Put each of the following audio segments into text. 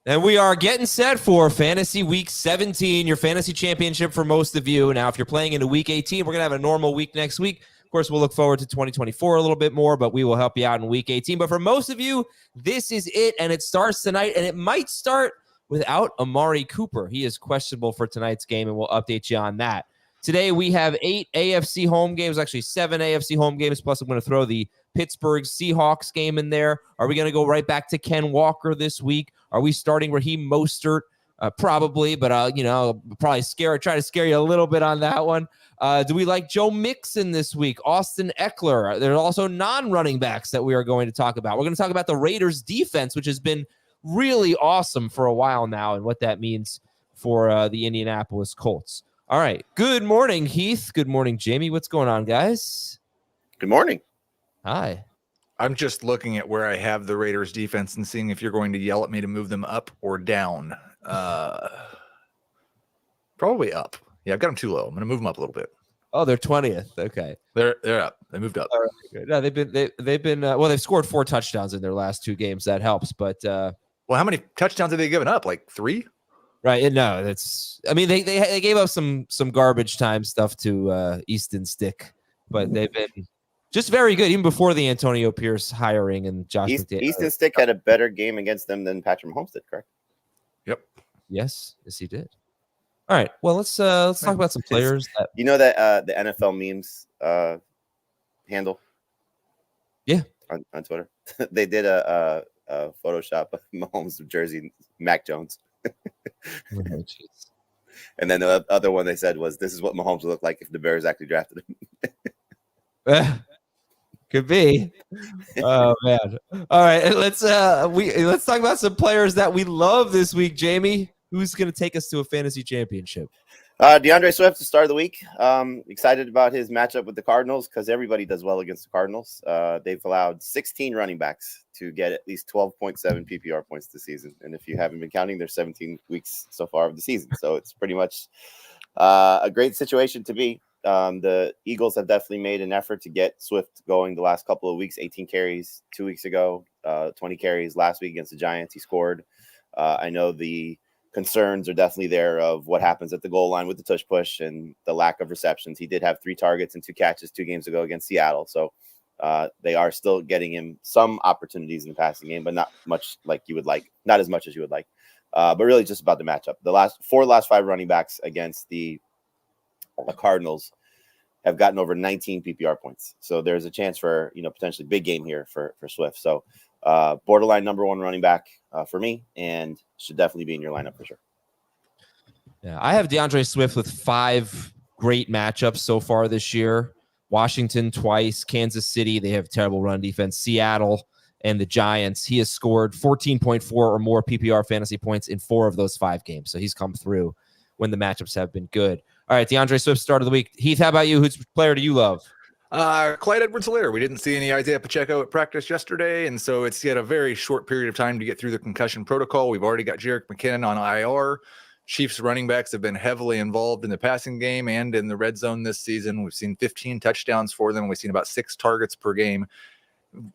And we are getting set for Fantasy Week 17, your fantasy championship for most of you. Now, if you're playing into Week 18, we're going to have a normal week next week. Of course, we'll look forward to 2024 a little bit more, but we will help you out in Week 18. But for most of you, this is it, and it starts tonight, and it might start without Amari Cooper. He is questionable for tonight's game, and we'll update you on that. Today, we have 8 AFC home games, actually 7 AFC home games, plus I'm going to throw the Pittsburgh Seahawks game in there. Are we going to go right back to Ken Walker this week? Are we starting Raheem Mostert? Probably, but probably try to scare you a little bit on that one. Do we like Joe Mixon this week? Austin Eckler. There are also non-running backs that we are going to talk about. We're going to talk about the Raiders defense, which has been really awesome for a while now, and what that means for the Indianapolis Colts. All right. Good morning, Heath. Good morning, Jamie. What's going on, guys? Good morning. Hi. I'm just looking at where I have the Raiders defense and seeing if you're going to yell at me to move them up or down. Probably up. Yeah, I've got them too low. I'm going to move them up a little bit. Oh, they're 20th. Okay. They're up. They moved up. All right, good. No, they've been they've scored 4 touchdowns in their last 2 games. That helps, but well, how many touchdowns have they given up? Like 3? Right. No, they gave up some garbage time stuff to Easton Stick, but they've been just very good even before the Antonio Pierce hiring and Josh McDaniels. Easton Stick had a better game against them than Patrick Mahomes did, correct? Yep. Yes, he did. All right. Well, let's talk about some players. You know that the NFL memes handle? Yeah. On Twitter. They did a Photoshop of Mahomes' jersey, Mac Jones. Oh, and then the other one they said was, this is what Mahomes would look like if the Bears actually drafted him. Could be. Oh man. All right, let's talk about some players that we love this week. Jamie, who's going to take us to a fantasy championship? DeAndre Swift to start of the week. Excited about his matchup with the Cardinals because everybody does well against the Cardinals. They've allowed 16 running backs to get at least 12.7 PPR points this season. And if you haven't been counting, there's 17 weeks so far of the season. So it's pretty much a great situation to be. The Eagles have definitely made an effort to get Swift going the last couple of weeks. 18 carries 2 weeks ago, 20 carries last week against the Giants. He scored. I know the concerns are definitely there of what happens at the goal line with the tush push and the lack of receptions. He did have 3 targets and 2 catches 2 games ago against Seattle. So they are still getting him some opportunities in the passing game, but not much like you would like, not as much as you would like. But really just about the matchup. The last 5 running backs against the Cardinals have gotten over 19 PPR points. So there's a chance for, potentially big game here for Swift. So borderline number 1 running back for me, and should definitely be in your lineup for sure. Yeah, I have DeAndre Swift with 5 great matchups so far this year. Washington twice, Kansas City, they have terrible run defense, Seattle, and the Giants. He has scored 14.4 or more PPR fantasy points in 4 of those 5 games. So he's come through when the matchups have been good. All right, DeAndre Swift, start of the week. Heath, how about you? Whose player do you love? Clyde Edwards-Helaire. We didn't see any Isaiah Pacheco at practice yesterday, and so it's yet a very short period of time to get through the concussion protocol. We've already got Jerick McKinnon on IR. Chiefs running backs have been heavily involved in the passing game and in the red zone this season. We've seen 15 touchdowns for them. We've seen about 6 targets per game.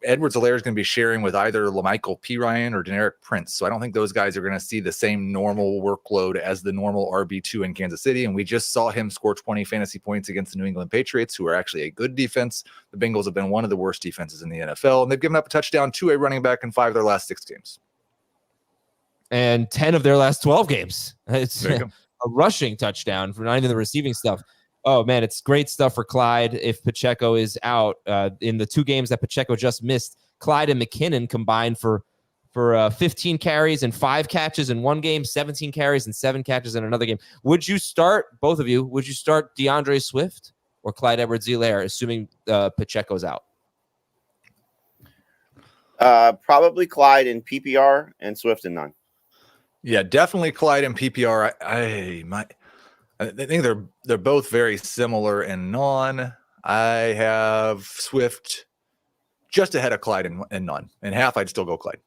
Edwards-Helaire is going to be sharing with either LaMichael Pirine or Deneric Prince. So I don't think those guys are going to see the same normal workload as the normal RB2 in Kansas City. And we just saw him score 20 fantasy points against the New England Patriots, who are actually a good defense. The Bengals have been one of the worst defenses in the NFL, and they've given up a touchdown to a running back in 5 of their last 6 games. And 10 of their last 12 games. It's a rushing touchdown for not even the receiving stuff. Oh, man, it's great stuff for Clyde if Pacheco is out. In the 2 games that Pacheco just missed, Clyde and McKinnon combined for 15 carries and 5 catches in one game, 17 carries and 7 catches in another game. Would you start, both of you, DeAndre Swift or Clyde Edwards-Helaire, assuming Pacheco's out? Probably Clyde in PPR and Swift in non. Yeah, definitely Clyde in PPR. I think they're both very similar in non. I have Swift just ahead of Clyde in non. In half, I'd still go Clyde.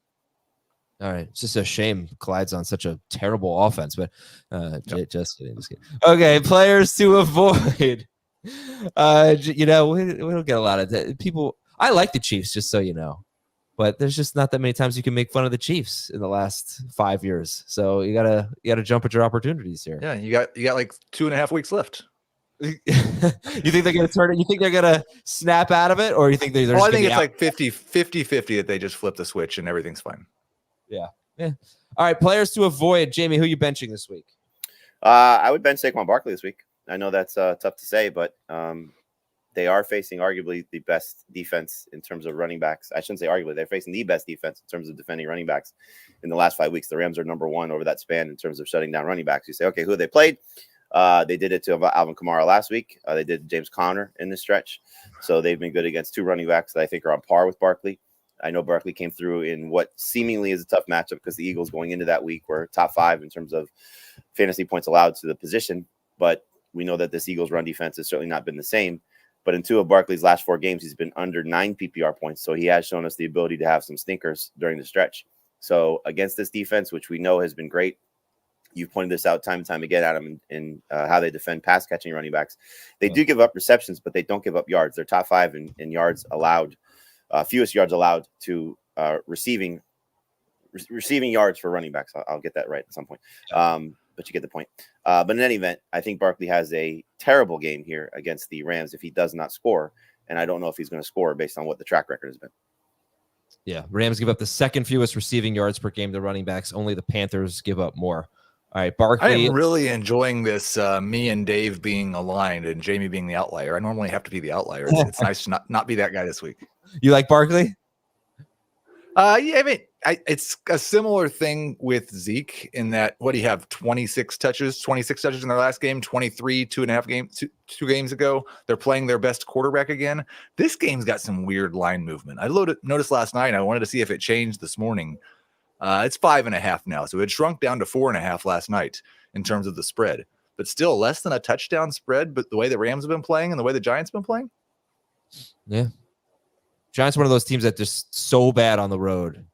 All right. It's just a shame Clyde's on such a terrible offense, but just kidding. Okay, players to avoid. We don't get a lot of people. I like the Chiefs, just so you know. but there's just not that many times you can make fun of the Chiefs in the last 5 years. So you gotta jump at your opportunities here. Yeah, you got like 2.5 weeks left. You think they're gonna turn it? You think they're gonna snap out of it, or you think they're? I think it's like 50-50 that they just flip the switch and everything's fine. Yeah. All right, players to avoid. Jamie, who are you benching this week? I would bench Saquon Barkley this week. I know that's tough to say, but they are facing arguably the best defense in terms of running backs. I shouldn't say arguably. They're facing the best defense in terms of defending running backs in the last 5 weeks. The Rams are number one over that span in terms of shutting down running backs. You say, okay, who have they played? They did it to Alvin Kamara last week. They did James Conner in this stretch. So they've been good against two running backs that I think are on par with Barkley. I know Barkley came through in what seemingly is a tough matchup because the Eagles going into that week were top 5 in terms of fantasy points allowed to the position. But we know that this Eagles run defense has certainly not been the same. But in 2 of Barkley's last 4 games, he's been under 9 PPR points. So he has shown us the ability to have some stinkers during the stretch. So against this defense, which we know has been great, you've pointed this out time and time again, Adam, in how they defend pass catching running backs. They do give up receptions, but they don't give up yards. They're top 5 in yards allowed, fewest yards allowed to receiving yards for running backs. I'll get that right at some point. But you get the point. But in any event, I think Barkley has a terrible game here against the Rams if he does not score. And I don't know if he's going to score based on what the track record has been. Yeah, Rams give up the second fewest receiving yards per game to running backs. Only the Panthers give up more. All right, Barkley. I am really enjoying this me and Dave being aligned and Jamie being the outlier. I normally have to be the outlier. It's nice to not be that guy this week. You like Barkley? Yeah, I mean, it's a similar thing with Zeke in that, what do you have, 26 touches in their last game, 23, 2 games ago. They're playing their best quarterback again. This game's got some weird line movement. I noticed last night, I wanted to see if it changed this morning. It's 5.5 now, so it shrunk down to 4.5 last night in terms of the spread, but still less than a touchdown spread. But the way the Rams have been playing and the way the Giants have been playing, yeah, Giants are one of those teams that just so bad on the road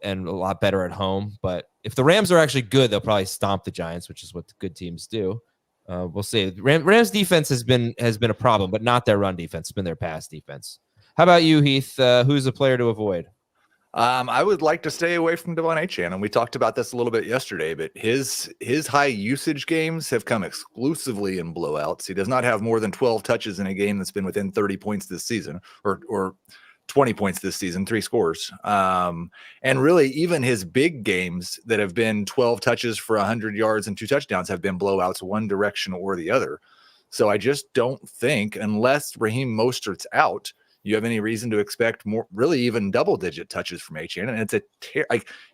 and a lot better at home. But if the Rams are actually good, they'll probably stomp the Giants, which is what the good teams do. We'll see. Rams defense has been a problem, but not their run defense. It's been their pass defense. How about you, Heath? Who's a player to avoid? I would like to stay away from Devon Achane, and we talked about this a little bit yesterday, but his high usage games have come exclusively in blowouts. He does not have more than 12 touches in a game that's been within 30 points this season, or 20 points this season, 3 scores. And really, even his big games that have been 12 touches for 100 yards and 2 touchdowns have been blowouts one direction or the other. So I just don't think, unless Raheem Mostert's out, you have any reason to expect more, really even double-digit touches from Achane. And it's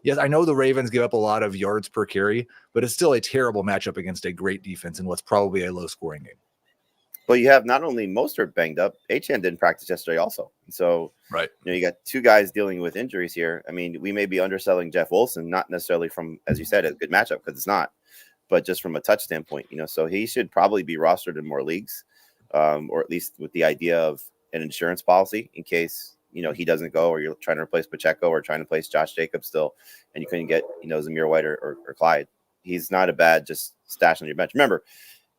yes, I know the Ravens give up a lot of yards per carry, but it's still a terrible matchup against a great defense in what's probably a low-scoring game. Well, you have not only Mostert banged up, Achane didn't practice yesterday also. So, right, you got 2 guys dealing with injuries here. I mean, we may be underselling Jeff Wilson, not necessarily from, as you said, a good matchup, because it's not, but just from a touch standpoint, so he should probably be rostered in more leagues, or at least with the idea of an insurance policy in case, he doesn't go, or you're trying to replace Pacheco or trying to place Josh Jacobs still, and you couldn't get, Zamir White or Clyde. He's not a bad just stash on your bench. Remember,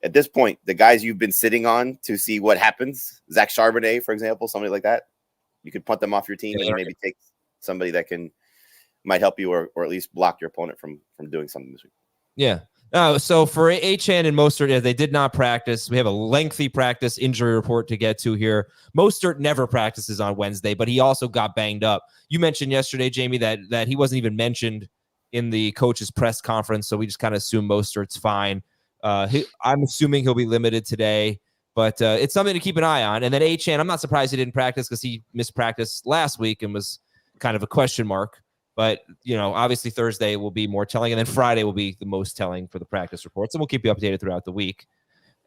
at this point, the guys you've been sitting on to see what happens, Zach Charbonnet, for example, somebody like that, you could punt them off your team and maybe take somebody that might help you or at least block your opponent from doing something this week. Yeah. So for Achane and Mostert, they did not practice. We have a lengthy practice injury report to get to here. Mostert never practices on Wednesday, but he also got banged up. You mentioned yesterday, Jamie, that he wasn't even mentioned in the coach's press conference, so we just kind of assume Mostert's fine. I'm assuming he'll be limited today, but it's something to keep an eye on. And then Achane, I'm not surprised he didn't practice because he missed practice last week and was kind of a question mark. But, obviously Thursday will be more telling, and then Friday will be the most telling for the practice reports, and we'll keep you updated throughout the week.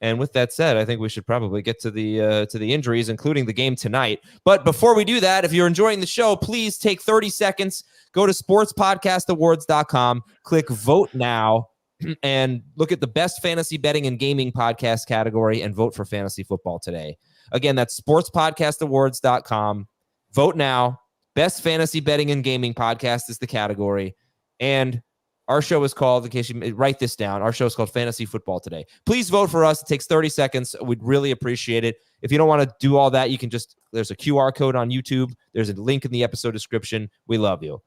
And with that said, I think we should probably get to the injuries, including the game tonight. But before we do that, if you're enjoying the show, please take 30 seconds, go to sportspodcastawards.com, click Vote Now, and look at the best fantasy betting and gaming podcast category and vote for fantasy football today. Again, that's sportspodcastawards.com. Vote now. Best fantasy betting and gaming podcast is the category. And Our show is called, in case you write this down, our show is called Fantasy Football Today. Please vote for us. It takes 30 seconds. We'd really appreciate it. If you don't want to do all that, you can there's a QR code on YouTube. There's a link in the episode description. We love you.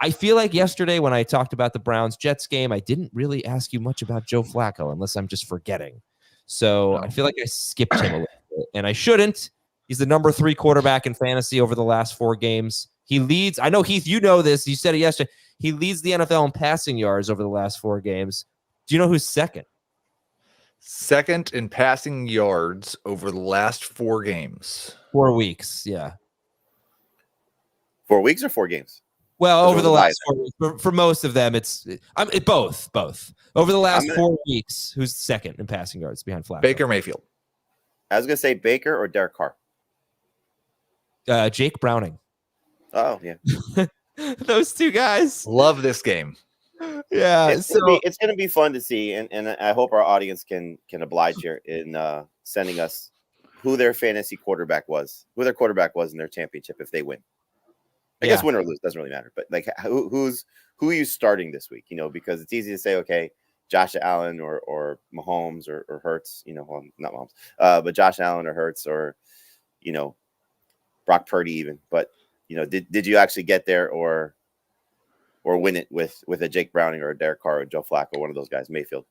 I feel like yesterday when I talked about the Browns-Jets game, I didn't really ask you much about Joe Flacco, unless I'm just forgetting. So I feel like I skipped him a little bit, and I shouldn't. He's the number 3 quarterback in fantasy over the last 4 games. He leads. I know, Heath, you know this. You said it yesterday. He leads the NFL in passing yards over the last 4 games. Do you know who's second? Second in passing yards over the last 4 games. 4 weeks, yeah. 4 weeks or 4 games? Well, over the last 4 weeks. For most of them, it's both. Over the last 4 weeks, who's second in passing yards behind Flacco? Baker Mayfield. I was going to say Baker or Derek Carr. Jake Browning. Oh, yeah. Those 2 guys. Love this game. Yeah. It's going to be fun to see, and I hope our audience can oblige here in sending us who their fantasy quarterback was, in their championship if they win. I guess win or lose doesn't really matter, but like who are you starting this week? Because it's easy to say, okay, Josh Allen or Mahomes or Hurts, well, not Mahomes, but Josh Allen or Hurts or Brock Purdy even. But did you actually get there or win it with a Jake Browning or a Derek Carr or Joe Flacco, one of those guys, Mayfield?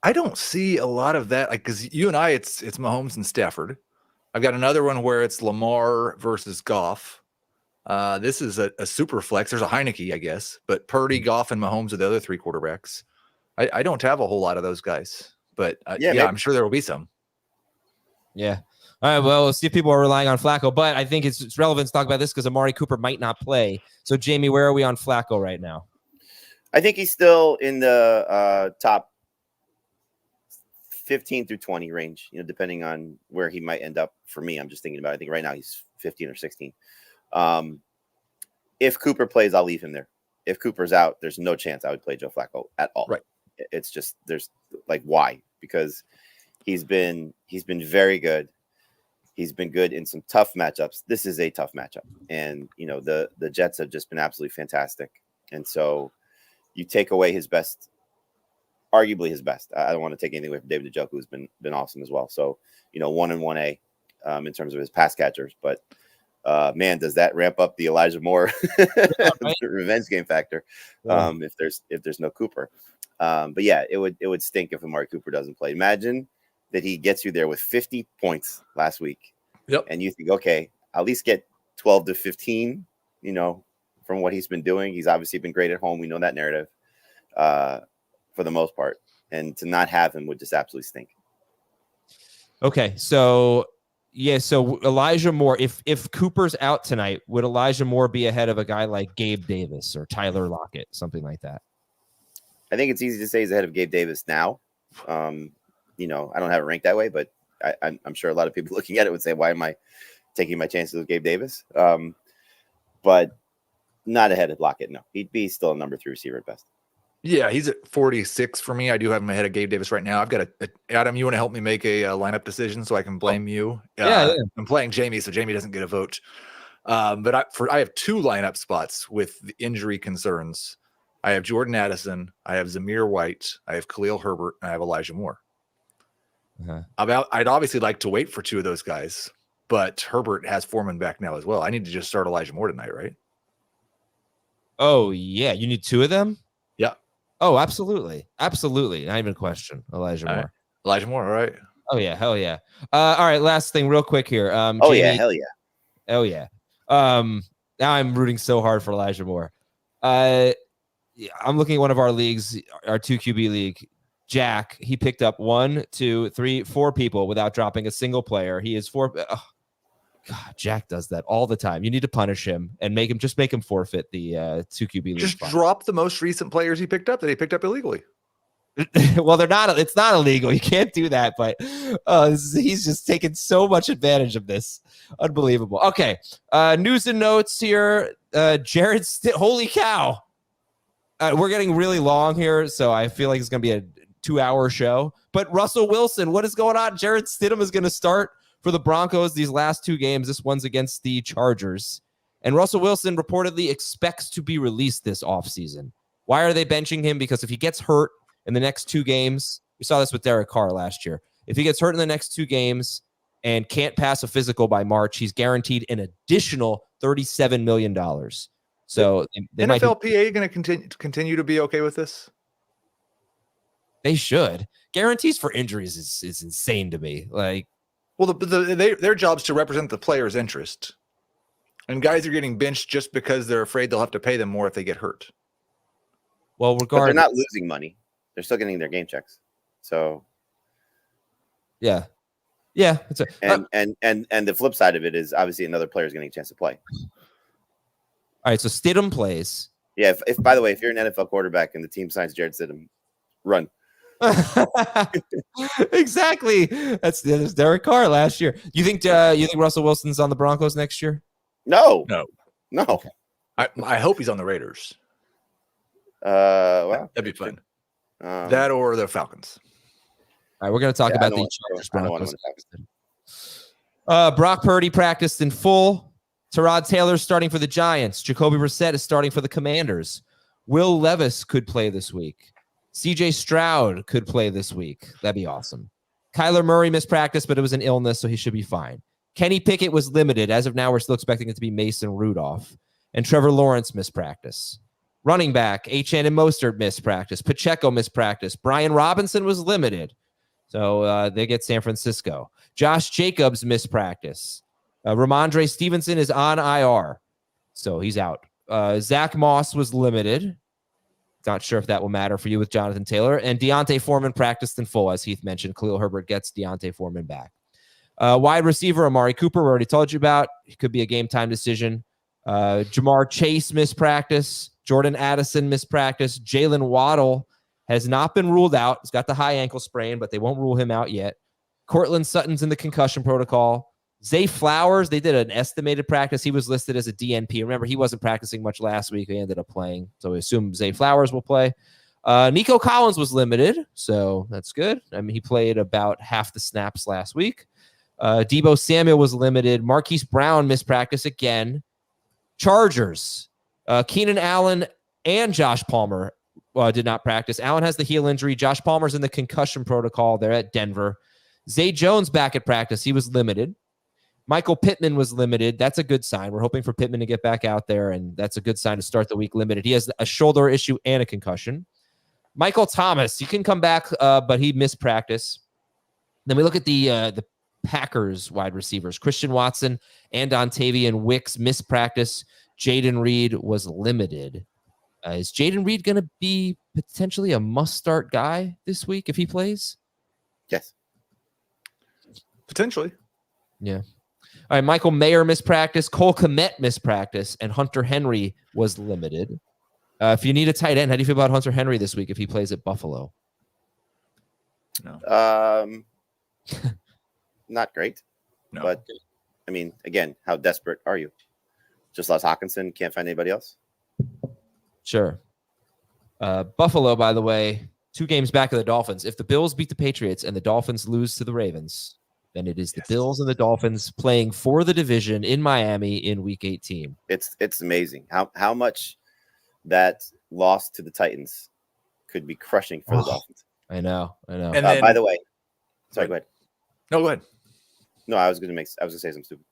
I don't see a lot of that, because you and I, it's Mahomes and Stafford. I've got another one where it's Lamar versus Goff. This is a super flex. There's a Heineke, I guess, but Purdy, Goff, and Mahomes are the other 3 quarterbacks. I don't have a whole lot of those guys, but I'm sure there will be some. Yeah. All right. Well, we'll see if people are relying on Flacco, but I think it's relevant to talk about this because Amari Cooper might not play. So, Jamie, where are we on Flacco right now? I think he's still in the top 15 through 20 range, depending on where he might end up. For me, I'm just thinking about it. I think right now he's 15 or 16. If Cooper plays, I'll leave him there. If Cooper's out, there's no chance I would play Joe Flacco at all. Right. It's just, there's like, why? Because he's been very good. He's been good in some tough matchups. This is a tough matchup. And, the Jets have just been absolutely fantastic. And so you take away his best, arguably his best. I don't want to take anything away from David Njoku, who's been awesome as well. So, 1 and 1A in terms of his pass catchers. But, man, does that ramp up the Elijah Moore revenge game factor if there's no Cooper. But, yeah, it would stink if Amari Cooper doesn't play. Imagine that he gets you there with 50 points last week. Yep. And you think, okay, at least get 12 to 15, from what he's been doing. He's obviously been great at home. We know that narrative for the most part. And to not have him would just absolutely stink. Okay, so Elijah Moore, if Cooper's out tonight, would Elijah Moore be ahead of a guy like Gabe Davis or Tyler Lockett, something like that? I think it's easy to say he's ahead of Gabe Davis now. I don't have it ranked that way, but I'm sure a lot of people looking at it would say, why am I taking my chances with Gabe Davis? But not ahead of Lockett, no. He'd be still a number 3 receiver at best. Yeah, he's at 46 for me. I do have him ahead of Gabe Davis right now. I've got Adam, you want to help me make a lineup decision so I can blame you? Yeah. I'm playing Jamie, so Jamie doesn't get a vote. But I have 2 lineup spots with the injury concerns. I have Jordan Addison, I have Zamir White, I have Khalil Herbert, and I have Elijah Moore. I'd obviously like to wait for 2 of those guys, but Herbert has Foreman back now as well. I need to just start Elijah Moore tonight, right? Oh, yeah. You need 2 of them? Yeah. Oh, absolutely. Absolutely. Not even a question. Elijah Moore. Right. Elijah Moore, all right. Oh, yeah. Hell yeah. All right. Last thing real quick here. Jamie, yeah. Hell yeah. Oh, yeah. Now I'm rooting so hard for Elijah Moore. I'm looking at one of our leagues, our 2 QB league. Jack, he picked up 1, 2, 3, 4 people without dropping a single player. He is 4. God, Jack does that all the time. You need to punish him and make him forfeit the 2 QB league. Just drop the most recent players he picked up that he picked up illegally. Well, it's not illegal. You can't do that, but he's just taking so much advantage of this. Unbelievable. Okay. News and notes here. Holy cow. We're getting really long here, so I feel like it's going to be a 2-hour show. But Russell Wilson, what is going on? Jarrett Stidham is going to start for the Broncos these last 2 games. This one's against the Chargers. And Russell Wilson reportedly expects to be released this offseason. Why are they benching him? Because if he gets hurt in the next 2 games, we saw this with Derek Carr last year. If he gets hurt in the next 2 games and can't pass a physical by March, he's guaranteed an additional $37 million. So they NFLPA going to continue to be okay with this? They should. Guarantees for injuries is insane to me. Like, well, their job's to represent the player's interest, and guys are getting benched just because they're afraid they'll have to pay them more if they get hurt. Well, but they're not losing money; they're still getting their game checks. So, yeah. And the flip side of it is obviously another player is getting a chance to play. All right, so Stidham plays. Yeah. If by the way, if you're an NFL quarterback and the team signs Jared Stidham, run. Exactly. That's Derek Carr last year. You think Russell Wilson's on the Broncos next year? No. Okay. I hope he's on the Raiders. Well, that'd be fun. That or the Falcons. All right, we're going to talk about the Chargers Broncos. Brock Purdy practiced in full. Tyrod Taylor's starting for the Giants. Jacoby Brissett is starting for the Commanders. Will Levis could play this week. CJ Stroud could play this week. That'd be awesome. Kyler Murray missed practice, but it was an illness, so he should be fine. Kenny Pickett was limited. As of now, we're still expecting it to be Mason Rudolph. And Trevor Lawrence missed practice. Running back, Achane and Mostert missed practice. Pacheco missed practice. Brian Robinson was limited. So they get San Francisco. Josh Jacobs missed practice. Ramondre Stevenson is on IR. So he's out. Zach Moss was limited. Not sure if that will matter for you with Jonathan Taylor. And Deontay Foreman practiced in full, as Heath mentioned. Khalil Herbert gets Deontay Foreman back. Wide receiver, Amari Cooper, we already told you about. It could be a game-time decision. Jamar Chase missed practice. Jordan Addison missed practice. Jalen Waddle has not been ruled out. He's got the high ankle sprain, but they won't rule him out yet. Cortland Sutton's in the concussion protocol. Zay Flowers, they did an estimated practice. He was listed as a DNP. Remember, he wasn't practicing much last week. He ended up playing. So we assume Zay Flowers will play. Nico Collins was limited, so that's good. I mean, he played about half the snaps last week. Deebo Samuel was limited. Marquise Brown missed practice again. Chargers, Keenan Allen and Josh Palmer did not practice. Allen has the heel injury. Josh Palmer's in the concussion protocol. They're at Denver. Zay Jones back at practice. He was limited. Michael Pittman was limited. That's a good sign. We're hoping for Pittman to get back out there, and that's a good sign to start the week limited. He has a shoulder issue and a concussion. Michael Thomas, he can come back, but he missed practice. Then we look at the Packers wide receivers. Christian Watson and Dontavian Wicks missed practice. Jaden Reed was limited. Is Jaden Reed going to be potentially a must-start guy this week if he plays? Yes. Potentially. Yeah. All right, Michael Mayer missed practice. Cole Kmet missed practice, and Hunter Henry was limited. If you need a tight end, how do you feel about Hunter Henry this week if he plays at Buffalo? No. Not great. No. But, I mean, again, how desperate are you? Just lost Hawkinson. Can't find anybody else? Sure. Buffalo, by the way, 2 games back of the Dolphins. If the Bills beat the Patriots and the Dolphins lose to the Ravens, then it is the Bills and the Dolphins playing for the division in Miami in Week 18. It's amazing how much that loss to the Titans could be crushing for the Dolphins. I know. And then, by the way, sorry, go ahead. No, go ahead. No, I was going to say something stupid.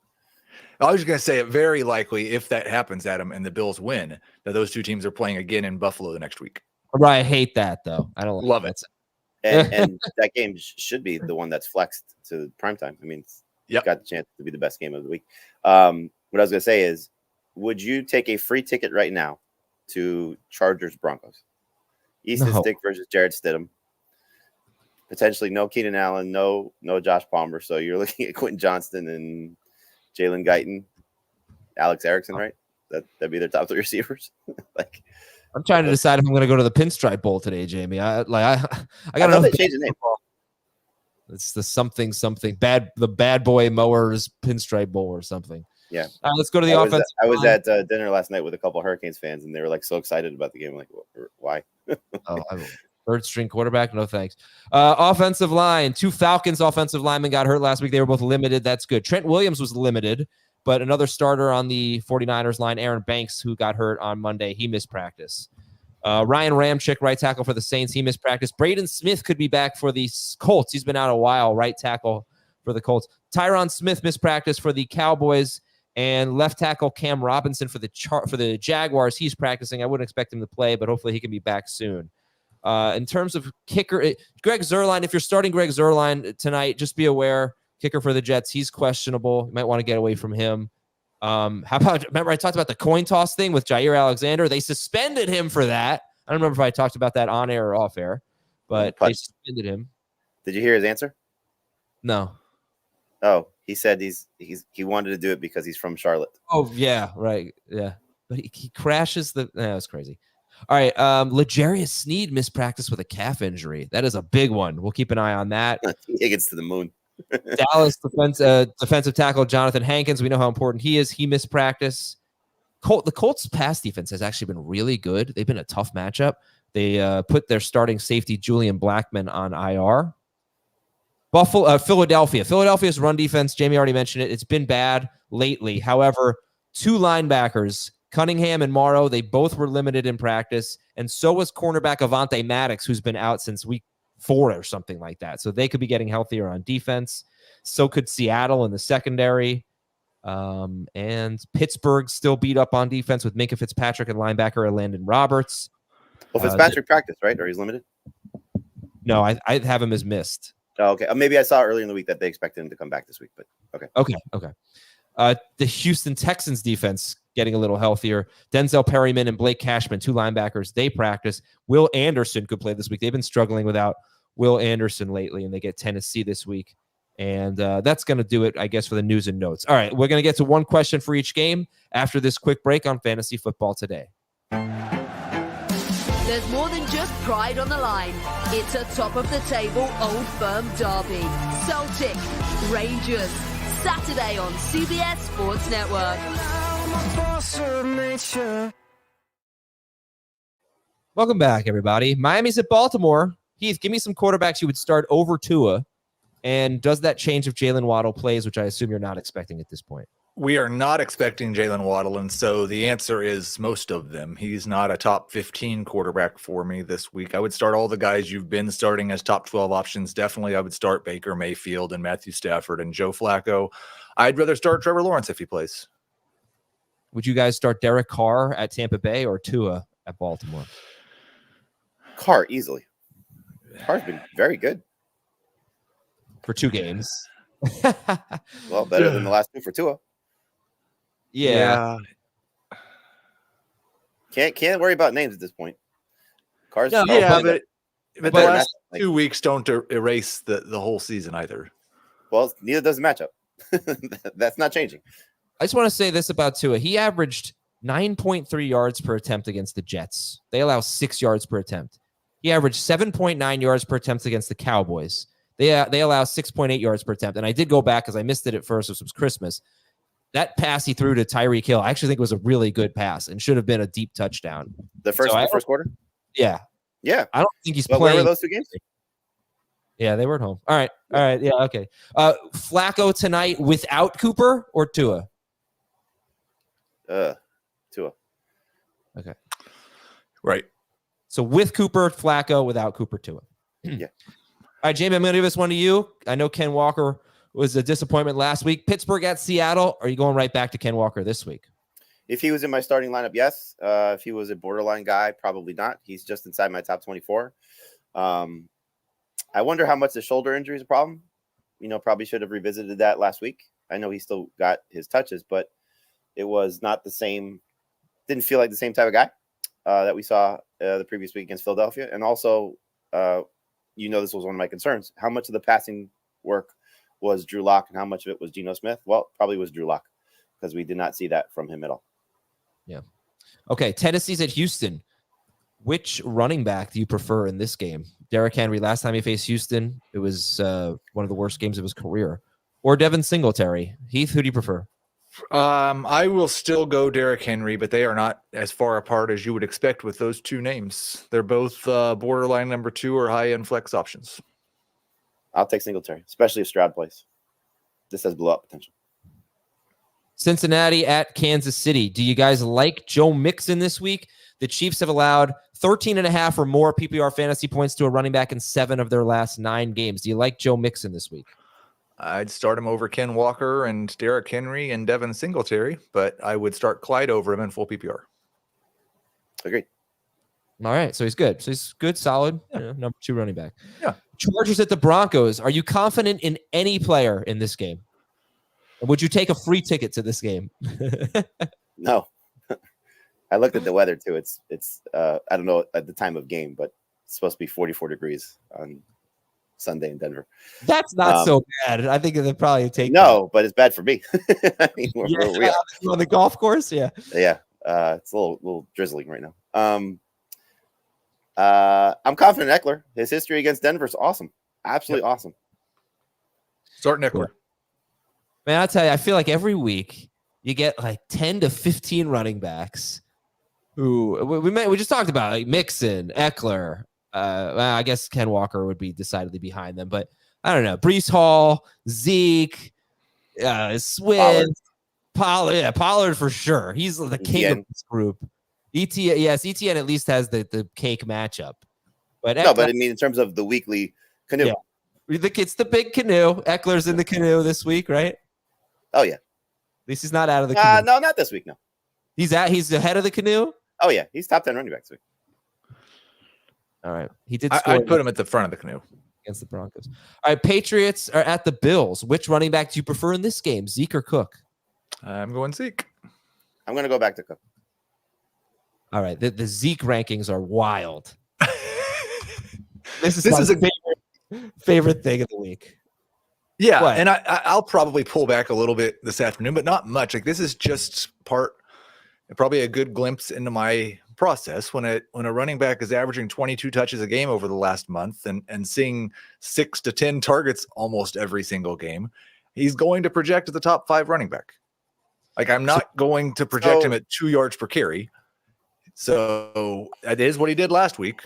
I was just going to say it very likely if that happens, Adam, and the Bills win, that those 2 teams are playing again in Buffalo the next week. Right, I hate that though. I don't love it. And that game should be the one that's flexed to primetime. I mean, it's got the chance to be the best game of the week. What I was going to say is, would you take a free ticket right now to Chargers-Broncos? Easton Stick versus Jared Stidham. Potentially no Keenan Allen, no Josh Palmer. So you're looking at Quentin Johnston and Jalen Guyton, Alex Erickson, right? That'd be their top 3 receivers. I'm trying to decide if I'm going to go to the Pinstripe Bowl today, Jamie. I got to know. They changed the name. It's the Bad Boy Mowers Pinstripe Bowl or something. Yeah. Let's go to the offense. I was at dinner last night with a couple of Hurricanes fans, and they were like so excited about the game. I'm like, why? Third string quarterback? No, thanks. Offensive line. 2 Falcons offensive linemen got hurt last week. They were both limited. That's good. Trent Williams was limited, but another starter on the 49ers line, Aaron Banks, who got hurt on Monday, he missed practice. Ryan Ramczyk, right tackle for the Saints. He missed practice. Braden Smith could be back for the Colts. He's been out a while, right tackle for the Colts. Tyron Smith missed practice for the Cowboys. And left tackle Cam Robinson for the Jaguars. He's practicing. I wouldn't expect him to play, but hopefully he can be back soon. In terms of kicker, Greg Zuerlein, if you're starting Greg Zuerlein tonight, just be aware, kicker for the Jets, he's questionable. You might want to get away from him. Remember I talked about the coin toss thing with Jair Alexander? They suspended him for that. I don't remember if I talked about that on air or off air, but they suspended him. Did you hear his answer? No. Oh, he said he wanted to do it because he's from Charlotte. Oh, yeah, right. Yeah. But he crashes that was crazy. All right. L'Jarius Sneed missed practice with a calf injury. That is a big one. We'll keep an eye on that. He gets to the moon. Dallas defensive tackle Jonathan Hankins. We know how important he is. He missed practice. The Colts pass defense has actually been really good. They've been a tough matchup. They put their starting safety Julian Blackmon on IR. Philadelphia. Philadelphia's run defense, Jamie already mentioned it. It's been bad lately. However, two linebackers, Cunningham and Morrow, they both were limited in practice. And so was cornerback Avonte Maddox, who's been out since week 4 or something like that. So they could be getting healthier on defense. So could Seattle in the secondary. And Pittsburgh still beat up on defense with Minkah Fitzpatrick and linebacker Landon Roberts. Well, Fitzpatrick practiced, right? Or he's limited? No, I have him as missed. Oh, okay. Maybe I saw earlier in the week that they expected him to come back this week, but okay. Okay. The Houston Texans defense getting a little healthier. Denzel Perryman and Blake Cashman, two linebackers, they practice. Will Anderson could play this week. They've been struggling without Will Anderson lately, and they get Tennessee this week. And that's going to do it, I guess, for the news and notes. All right, we're going to get to one question for each game after this quick break on Fantasy Football Today. There's more than just pride on the line. It's a top-of-the-table Old Firm derby. Celtic, Rangers, Saturday on CBS Sports Network. Welcome back, everybody. Miami's at Baltimore. Heath, give me some quarterbacks you would start over Tua. And does that change if Jalen Waddle plays, which I assume you're not expecting at this point? We are not expecting Jalen Waddle, and so the answer is most of them. He's not a top 15 quarterback for me this week. I would start all the guys you've been starting as top 12 options. Definitely, I would start Baker Mayfield and Matthew Stafford and Joe Flacco. I'd rather start Trevor Lawrence if he plays. Would you guys start Derek Carr at Tampa Bay or Tua at Baltimore? Carr, easily. Carr's been very good. For 2 games. Well, better than the last 2 for Tua. Yeah. Can't worry about names at this point. Carr's but the last 2 weeks don't erase the whole season either. Well, neither does the matchup. That's not changing. I just want to say this about Tua. He averaged 9.3 yards per attempt against the Jets. They allow 6 yards per attempt. He averaged 7.9 yards per attempt against the Cowboys. They allow 6.8 yards per attempt. And I did go back because I missed it at first. This was Christmas. That pass he threw to Tyreek Hill, I actually think was a really good pass and should have been a deep touchdown. The first quarter? Yeah. Yeah. I don't think he's playing. Where were those 2 games? Yeah, they were at home. All right. Yeah, okay. Flacco tonight without Cooper or Tua? Tua. Okay. Right. So with Cooper, Flacco, without Cooper, Tua. Yeah. All right, Jamie, I'm going to give this one to you. I know Ken Walker was a disappointment last week. Pittsburgh at Seattle. Are you going right back to Ken Walker this week? If he was in my starting lineup, yes. If he was a borderline guy, probably not. He's just inside my top 24. I wonder how much the shoulder injury is a problem. Probably should have revisited that last week. I know he still got his touches, but it was not the same. Didn't feel like the same type of guy that we saw the previous week against Philadelphia. And also, this was one of my concerns. How much of the passing work was Drew Lock and how much of it was Geno Smith? Well, probably was Drew Lock because we did not see that from him at all. Yeah. Okay, Tennessee's at Houston. Which running back do you prefer in this game? Derrick Henry, last time he faced Houston, it was one of the worst games of his career. Or Devin Singletary? Heath, who do you prefer? I will still go Derrick Henry, but they are not as far apart as you would expect with those 2 names. They're both borderline number 2 or high-end flex options. I'll take Singletary, especially if Stroud plays. This has blow-up potential. Cincinnati at Kansas City. Do you guys like Joe Mixon this week? The Chiefs have allowed 13.5 or more PPR fantasy points to a running back in 7 of their last 9 games. Do you like Joe Mixon this week? I'd start him over Ken Walker and Derrick Henry and Devin Singletary, but I would start Clyde over him in full PPR. Agreed. All right, so he's good. So he's good, solid, number 2 running back. Yeah. Chargers at the Broncos. Are you confident in any player in this game? And would you take a free ticket to this game? No. I looked at the weather too. It's I don't know at the time of game, but it's supposed to be 44 degrees on Sunday in Denver. That's not so bad. I think they'll probably take but it's bad for me. I mean, we're on the golf course. Yeah. It's a little drizzling right now. I'm confident in Eckler. His history against Denver is awesome. Absolutely awesome. Start Eckler. Man, I'll tell you, I feel like every week you get like 10 to 15 running backs who we just talked about, like Mixon, Eckler. I guess Ken Walker would be decidedly behind them, but I don't know. Breece Hall, Zeke, Swift, Pollard for sure. He's the king of this group. ETN at least has the cake matchup. But Eckler, but I mean in terms of the weekly canoe. Yeah. It's the big canoe. Eckler's in the canoe this week, right? Oh yeah. At least he's not out of the canoe. No, not this week. No. He's ahead of the canoe. Oh yeah, he's top 10 running back this week. All right, he did. I'd put him at the front of the canoe against the Broncos. All right, Patriots are at the Bills. Which running back do you prefer in this game, Zeke or Cook? I'm going Zeke. I'm going to go back to Cook. All right, the Zeke rankings are wild. This is a favorite thing of the week. Yeah, what? And I'll probably pull back a little bit this afternoon, but not much. Like this is just probably a good glimpse into my process when a running back is averaging 22 touches a game over the last month and seeing 6 to 10 targets almost every single game. He's going to project as the top 5 running back. Like I'm not going to project him at 2 yards per carry. So that is what he did last week.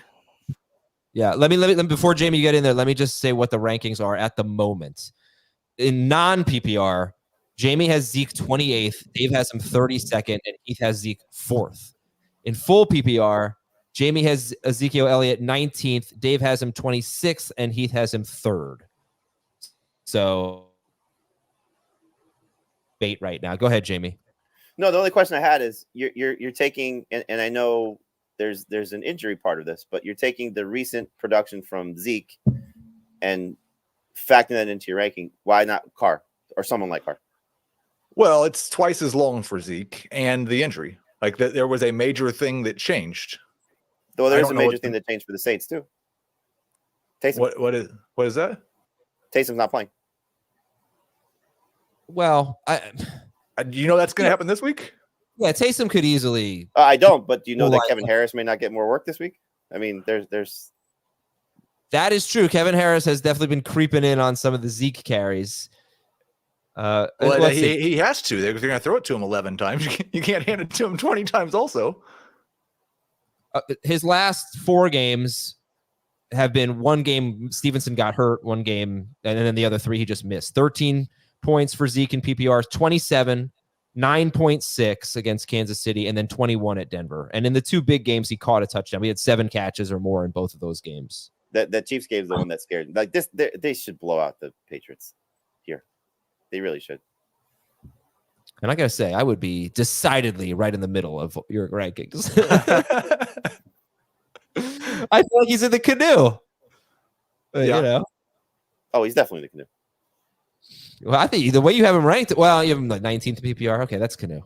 Yeah, let me before Jamie you get in there, let me just say what the rankings are at the moment. In non-PPR, Jamie has Zeke 28th, Dave has him 32nd, and Heath has Zeke 4th. In full PPR, Jamie has Ezekiel Elliott 19th, Dave has him 26th, and Heath has him 3rd. So bait right now. Go ahead, Jamie. No, the only question I had is you're taking, and I know there's an injury part of this, but you're taking the recent production from Zeke and factoring that into your ranking. Why not Carr or someone like Carr? Well, it's twice as long for Zeke and the injury. Like there was a major thing that changed. Though there is a major thing that changed for the Saints too. Taysom. What is that? Taysom's not playing. Well, do you know that's going to happen this week? Yeah, Taysom could easily. I don't, but do you know that Kevin Harris may not get more work this week? I mean, there's. That is true. Kevin Harris has definitely been creeping in on some of the Zeke carries. He has to. They're going to throw it to him 11 times. You can't hand it to him 20 times also. His last 4 games have been one game Stevenson got hurt, one game, and then the other 3 he just missed. 13 points for Zeke in PPR, 27, 9.6 against Kansas City, and then 21 at Denver. And in the 2 big games, he caught a touchdown. We had 7 catches or more in both of those games. That Chiefs game is the one that scared. Like this, they should blow out the Patriots here. They really should. And I gotta say, I would be decidedly right in the middle of your rankings. I feel like he's in the canoe. But, yeah. You know. Oh, he's definitely in the canoe. Well, I think the way you have him ranked, well, you have him like 19th PPR. Okay, that's canoe.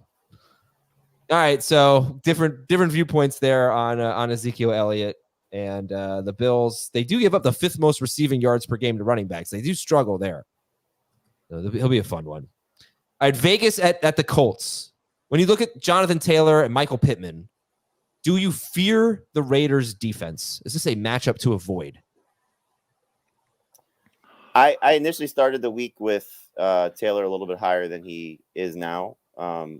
All right, so different viewpoints there on Ezekiel Elliott and the Bills. They do give up the 5th most receiving yards per game to running backs. They do struggle there. So he'll be a fun one. All right, Vegas at the Colts. When you look at Jonathan Taylor and Michael Pittman, do you fear the Raiders' defense? Is this a matchup to avoid? I initially started the week with Taylor a little bit higher than he is now.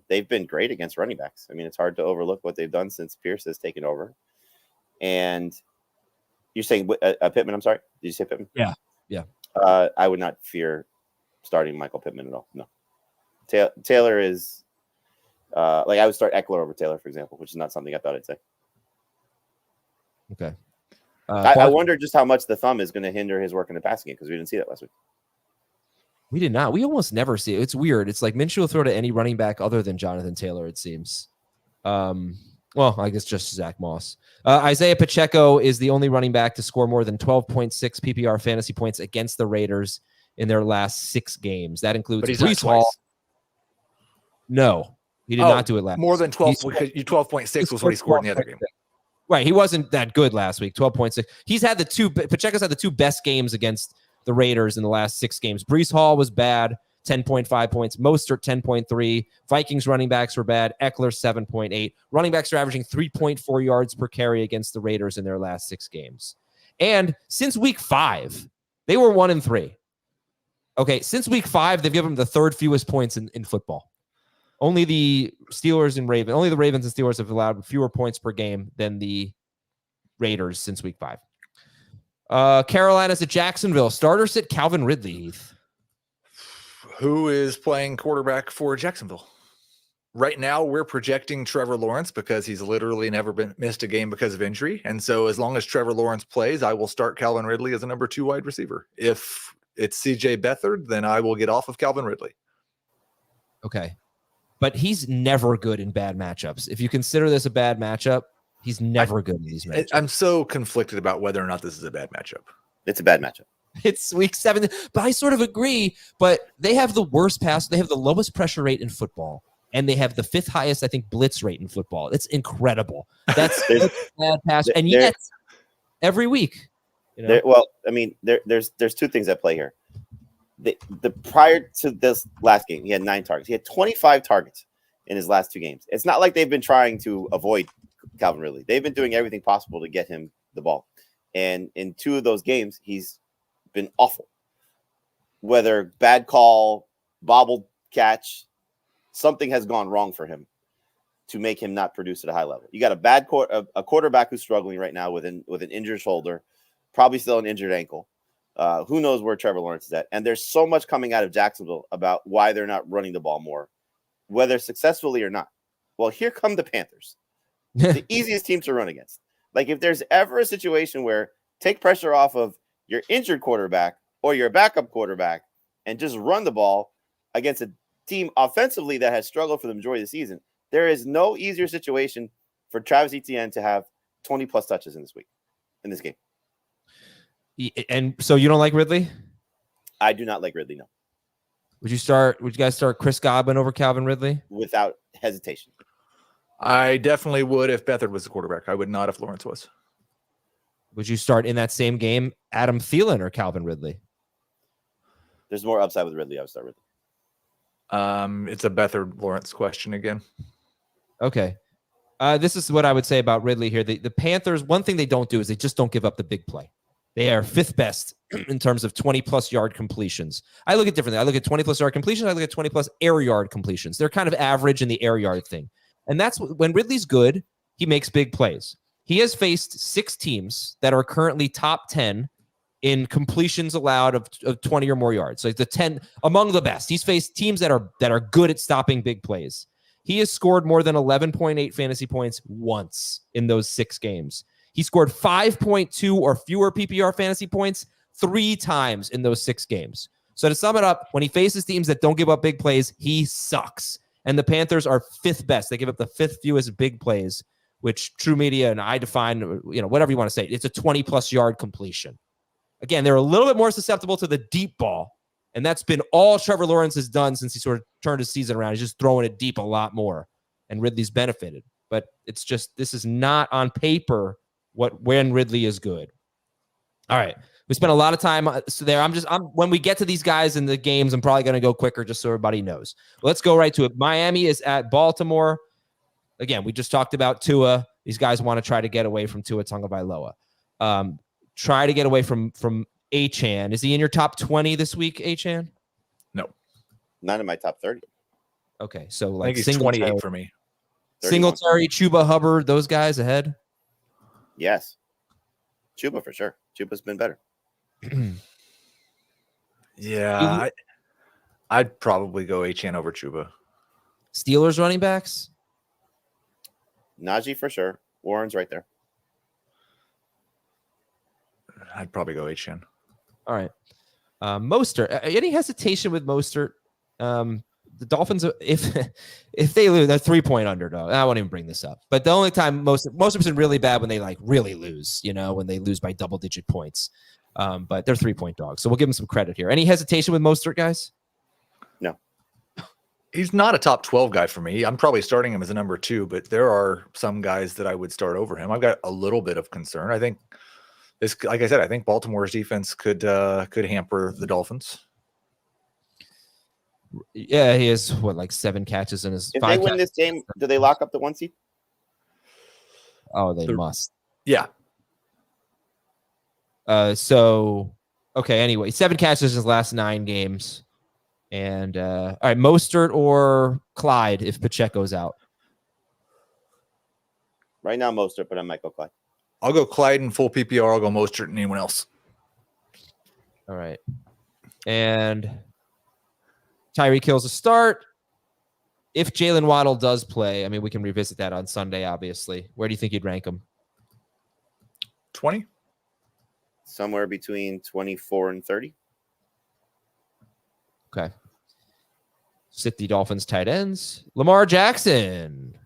They've been great against running backs. I mean, it's hard to overlook what they've done since Pierce has taken over. And you're saying Pittman, I'm sorry? Did you say Pittman? Yeah. I would not fear starting Michael Pittman at all. No. Taylor is like I would start Eckler over Taylor, for example, which is not something I thought I'd say. Okay. I wonder just how much the thumb is going to hinder his work in the passing game because we didn't see that last week. We did not. We almost never see it. It's weird. It's like Minshew will throw to any running back other than Jonathan Taylor, it seems. Well, I guess just Zach Moss. Isaiah Pacheco is the only running back to score more than 12.6 PPR fantasy points against the Raiders in their last 6 games. That includes Breece Hall. No, he did not do it last. More than 12. 12.6 was what he scored in the other game. Right, he wasn't that good last week. 12.6. Pacheco's had the 2 best games against the Raiders in the last 6 games. Breece Hall was bad, 10.5 points. Mostert, 10.3. Vikings running backs were bad. Eckler, 7.8. Running backs are averaging 3.4 yards per carry against the Raiders in their last 6 games. And since week 5, they were 1-3. Okay, since week 5, they've given them the 3rd fewest points in football. Only the Ravens and Steelers have allowed fewer points per game than the Raiders since week 5. Carolina's at Jacksonville. Starter sit Calvin Ridley, Heath. Who is playing quarterback for Jacksonville? Right now, we're projecting Trevor Lawrence because he's literally never missed a game because of injury. And so as long as Trevor Lawrence plays, I will start Calvin Ridley as a number 2 wide receiver. If it's CJ Beathard, then I will get off of Calvin Ridley. Okay. But he's never good in bad matchups. If you consider this a bad matchup, he's never good in these matchups. I'm so conflicted about whether or not this is a bad matchup. It's a bad matchup. It's week 7, but I sort of agree. But they have the worst pass. They have the lowest pressure rate in football, and they have the 5th highest, I think, blitz rate in football. It's incredible. That's bad pass, and yet every week. You know? Well, I mean, there's 2 things at play here. The prior to this last game, he had 9 targets. He had 25 targets in his last 2 games. It's not like they've been trying to avoid Calvin Ridley. They've been doing everything possible to get him the ball. And in 2 of those games, he's been awful. Whether bad call, bobbled catch, something has gone wrong for him to make him not produce at a high level. You got a quarterback who's struggling right now with an injured shoulder, probably still an injured ankle. Who knows where Trevor Lawrence is at? And there's so much coming out of Jacksonville about why they're not running the ball more, whether successfully or not. Well, here come the Panthers, the easiest team to run against. Like if there's ever a situation where take pressure off of your injured quarterback or your backup quarterback and just run the ball against a team offensively that has struggled for the majority of the season, there is no easier situation for Travis Etienne to have 20-plus touches in this game. And so you don't like Ridley? I do not like Ridley, no. Would you guys start Chris Godwin over Calvin Ridley? Without hesitation. I definitely would if Beathard was the quarterback. I would not if Lawrence was. Would you start in that same game Adam Thielen or Calvin Ridley? There's more upside with Ridley. I would start Ridley. It's a Beathard-Lawrence question again. Okay. This is what I would say about Ridley here. The Panthers, one thing they don't do is they just don't give up the big play. They are 5th best in terms of 20-plus yard completions. I look at differently. I look at 20-plus yard completions. I look at 20-plus air yard completions. They're kind of average in the air yard thing. And that's when Ridley's good, he makes big plays. He has faced 6 teams that are currently top 10 in completions allowed of 20 or more yards. So it's the 10 among the best. He's faced teams that are good at stopping big plays. He has scored more than 11.8 fantasy points once in those 6 games. He scored 5.2 or fewer PPR fantasy points 3 times in those 6 games. So to sum it up, when he faces teams that don't give up big plays, he sucks. And the Panthers are 5th best. They give up the 5th fewest big plays, which True Media and I define, whatever you want to say. It's a 20-plus yard completion. Again, they're a little bit more susceptible to the deep ball. And that's been all Trevor Lawrence has done since he sort of turned his season around. He's just throwing it deep a lot more. And Ridley's benefited. But it's just, this is not on paper when Ridley is good. All right. We spent a lot of time there. When we get to these guys in the games, I'm probably going to go quicker just so everybody knows. Let's go right to it. Miami is at Baltimore. Again, we just talked about Tua. These guys want to try to get away from Tua Tagovailoa. Try to get away from Achane. Is he in your top 20 this week, Achane? No. Not in my top 30. Okay. So I think he's 28 for me. 31. Singletary, Chuba Hubbard, those guys ahead? Yes. Chuba for sure. Chuba's been better. Yeah. I'd probably go Achane over Chuba. Steelers running backs? Najee for sure. Warren's right there. I'd probably go Achane. All right. Mostert. Any hesitation with Mostert? The Dolphins, if they lose, they're 3-point underdog. I won't even bring this up. But the only time most of it's been really bad when they like really lose, when they lose by double-digit points. But they're 3-point dogs. So we'll give them some credit here. Any hesitation with Mostert, guys? No. He's not a top 12 guy for me. I'm probably starting him as a number 2, but there are some guys that I would start over him. I've got a little bit of concern. I think this, like I said, I think Baltimore's defense could hamper the Dolphins. Yeah, he has like 7 catches in his. If they win this game, do they lock up the 1 seed? Oh, they must. Yeah. So okay. Anyway, 7 catches in his last 9 games, and all right, Mostert or Clyde if Pacheco's out. Right now, Mostert, but I might go Clyde. I'll go Clyde in full PPR. I'll go Mostert and anyone else. All right, and Tyreek Hill's a start. If Jalen Waddle does play, I mean, we can revisit that on Sunday, obviously. Where do you think you'd rank him? 20? Somewhere between 24 and 30. Okay. Sit the Dolphins tight ends. Lamar Jackson.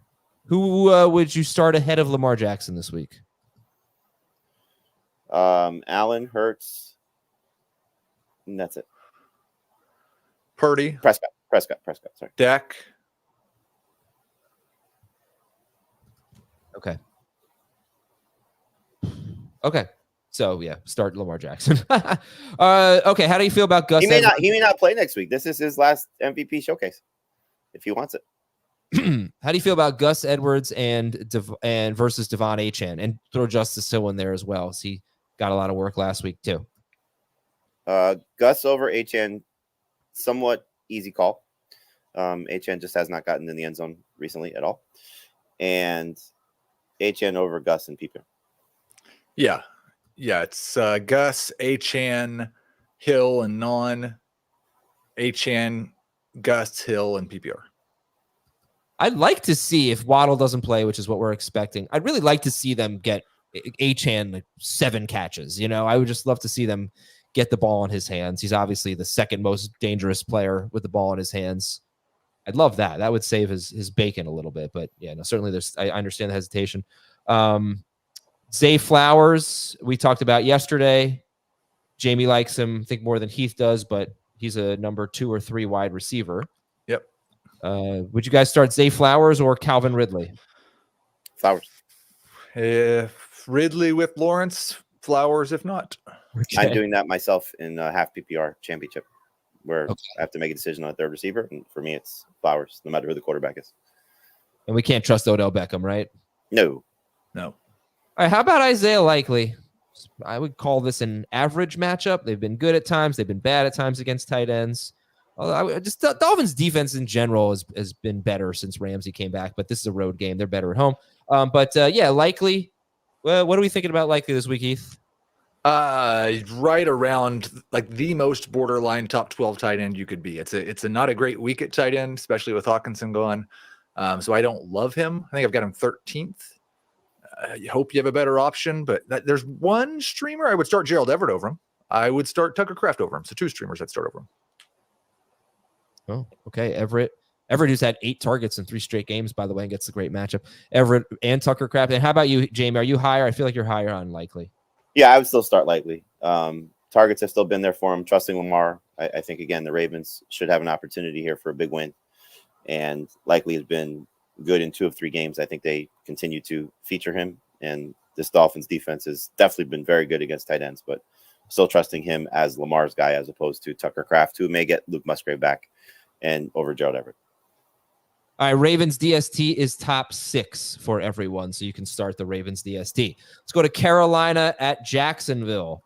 Who would you start ahead of Lamar Jackson this week? Allen, Hurts, and that's it. Purdy. Prescott. Sorry. Dak. Okay. So yeah, start Lamar Jackson. Okay. How do you feel about Gus? He may not play next week. This is his last MVP showcase, if he wants it. How do you feel about Gus Edwards and versus Devon Achane, and throw Justice Hill in there as well? So he got a lot of work last week too. Gus over Achane, somewhat easy call. Achane just has not gotten in the end zone recently at all, and Achane over Gus and PPR. Yeah, it's Gus, Achane, Hill, and non. Achane, Gus, Hill, and PPR. I'd like to see if Waddle doesn't play, which is what we're expecting. I'd really like to see them get Achane like 7 catches. I would just love to see them get the ball in his hands. He's obviously the second most dangerous player with the ball in his hands. I'd love that. That would save his bacon a little bit. But yeah, no, certainly I understand the hesitation. Zay Flowers, we talked about yesterday. Jamie likes him, I think, more than Heath does, but he's a number 2 or 3 wide receiver. Yep. Would you guys start Zay Flowers or Calvin Ridley? Flowers. If Ridley with Lawrence, Flowers if not. Okay. I'm doing that myself in half PPR championship, where I have to make a decision on a third receiver, and for me, it's Flowers, no matter who the quarterback is. And we can't trust Odell Beckham, right? No. All right, how about Isaiah Likely? I would call this an average matchup. They've been good at times. They've been bad at times against tight ends. Dolphins defense in general has been better since Ramsey came back, but this is a road game. They're better at home. Yeah, Likely. Well, what are we thinking about Likely this week, Heath? Right around like the most borderline top 12 tight end you could be. It's a not a great week at tight end, especially with Hawkinson gone. So I don't love him. I think I've got him 13th. You hope you have a better option, but there's one streamer I would start Gerald Everett over him. I would start Tucker Kraft over him. So 2 streamers I'd start over him. Oh, okay. Everett, who's had 8 targets in 3 straight games, by the way, and gets a great matchup. Everett and Tucker Kraft. And how about you, Jamie? Are you higher? I feel like you're higher on Likely. Yeah, I would still start Likely. Targets have still been there for him. Trusting Lamar. I think, again, the Ravens should have an opportunity here for a big win. And Likely has been good in 2 of 3 games. I think they continue to feature him. And this Dolphins defense has definitely been very good against tight ends, but still trusting him as Lamar's guy as opposed to Tucker Kraft, who may get Luke Musgrave back, and over Gerald Everett. All right, Ravens DST is top 6 for everyone, so you can start the Ravens DST. Let's go to Carolina at Jacksonville.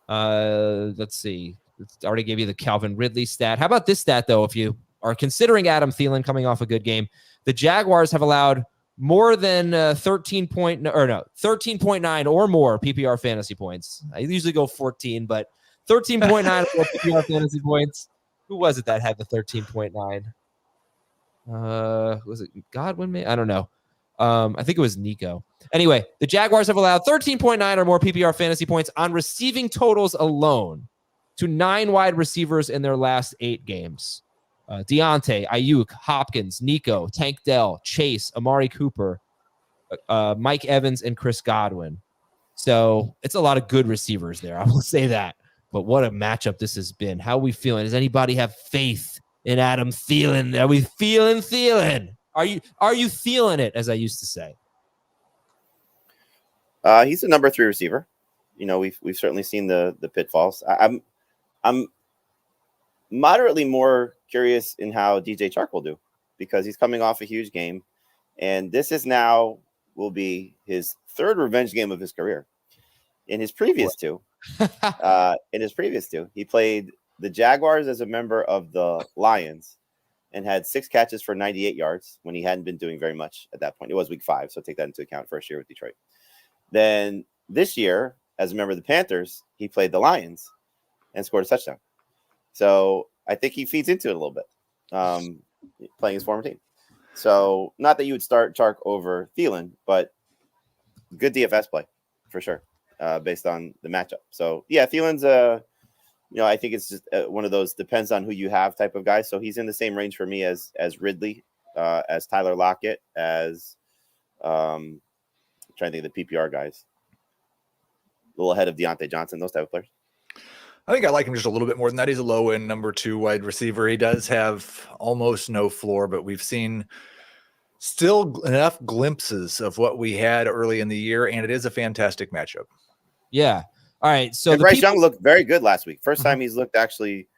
Let's see. I already gave you the Calvin Ridley stat. How about this stat, though? If you are considering Adam Thielen coming off a good game, the Jaguars have allowed more than 13.9 or more PPR fantasy points. I usually go 14, but 13.9 or more PPR fantasy points Who was it that had the 13.9? Was it Godwin? I don't know. I think it was Nico. Anyway, the Jaguars have allowed 13.9 or more PPR fantasy points on receiving totals alone to 9 wide receivers in their last 8 games. Deontay, Ayuk, Hopkins, Nico, Tank Dell, Chase, Amari Cooper, Mike Evans, and Chris Godwin. So it's a lot of good receivers there. I will say that. But what a matchup this has been. How are we feeling? Does anybody have faith in Adam Thielen? Are we feeling Thielen? Are you feeling it, as I used to say? He's a number 3 receiver. You know, we've certainly seen the pitfalls. I'm moderately more curious in how DJ Chark will do, because he's coming off a huge game, and this is now will be his 3rd revenge game of his career. In his previous two, he played the Jaguars as a member of the Lions and had 6 catches for 98 yards when he hadn't been doing very much at that point. It was week 5, so take that into account. First year with Detroit. Then this year, as a member of the Panthers, he played the Lions and scored a touchdown. So I think he feeds into it a little bit, playing his former team. So not that you would start Chark over Thielen, but good DFS play for sure, based on the matchup. So yeah, Thielen's I think it's just one of those depends on who you have type of guy. So he's in the same range for me as Ridley, as Tyler Lockett, as I'm trying to think of the PPR guys, a little ahead of Deontay Johnson, those type of players. I think I like him just a little bit more than that. He's a low end number 2 wide receiver. He does have almost no floor, but we've seen still enough glimpses of what we had early in the year, and it is a fantastic matchup. Yeah. All right. So Bryce Young looked very good last week. First time he's looked actually,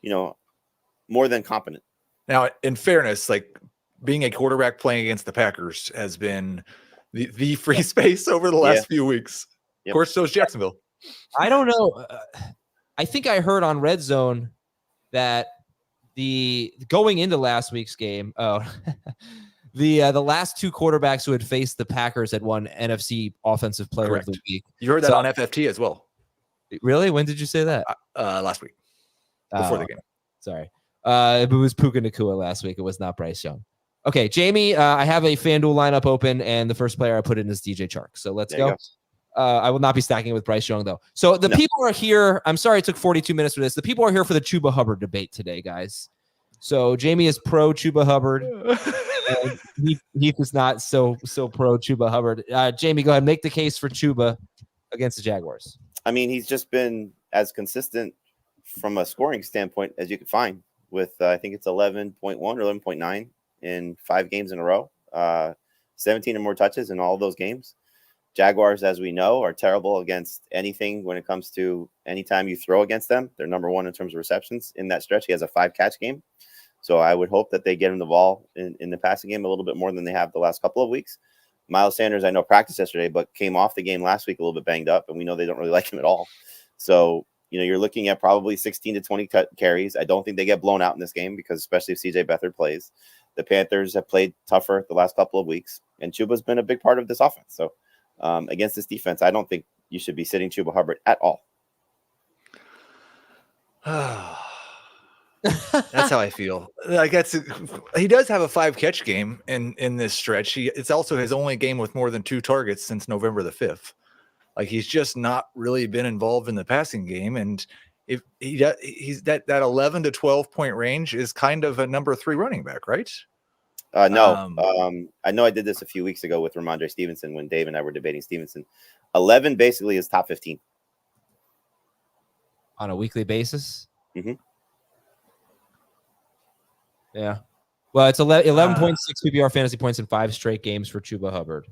more than competent. Now, in fairness, like being a quarterback playing against the Packers has been the free space over the last few weeks. Yep. Of course, so is Jacksonville. I don't know. I think I heard on Red Zone that going into last week's game, the last 2 quarterbacks who had faced the Packers had won NFC Offensive Player Correct. of the Week. You heard that on FFT as well. Really? When did you say that? Last week, before the game. Sorry. It was Puka Nacua last week. It was not Bryce Young. Okay, Jamie, I have a FanDuel lineup open, and the first player I put in is DJ Chark. So let's go. I will not be stacking it with Bryce Young, though. So the people are here. I'm sorry it took 42 minutes for this. The people are here for the Chuba Hubbard debate today, guys. So Jamie is pro Chuba Hubbard. And Heath is not so pro Chuba Hubbard. Jamie, go ahead. Make the case for Chuba against the Jaguars. I mean, he's just been as consistent from a scoring standpoint as you could find with, I think it's 11.1 or 11.9 in 5 games in a row, 17 or more touches in all of those games. Jaguars, as we know, are terrible against anything when it comes to anytime you throw against them. They're number 1 in terms of receptions in that stretch. He has a 5-catch game. So I would hope that they get him the ball in the passing game a little bit more than they have the last couple of weeks. Miles Sanders, I know, practiced yesterday, but came off the game last week a little bit banged up, and we know they don't really like him at all. So, you're looking at probably 16 to 20 carries. I don't think they get blown out in this game because especially if CJ Beathard plays. The Panthers have played tougher the last couple of weeks, and Chuba's been a big part of this offense. So against this defense, I don't think you should be sitting Chuba Hubbard at all. That's how I feel. Like he does have a 5-catch game in this stretch. It's also his only game with more than 2 targets since November the 5th. Like he's just not really been involved in the passing game, and if he's that 11 to 12 point range is kind of a number 3 running back, right? No. I know I did this a few weeks ago with Ramondre Stevenson when Dave and I were debating Stevenson. 11 basically is top 15 on a weekly basis. Mm-hmm. Yeah. Well, it's 11.6 PPR fantasy points in 5 straight games for Chuba Hubbard.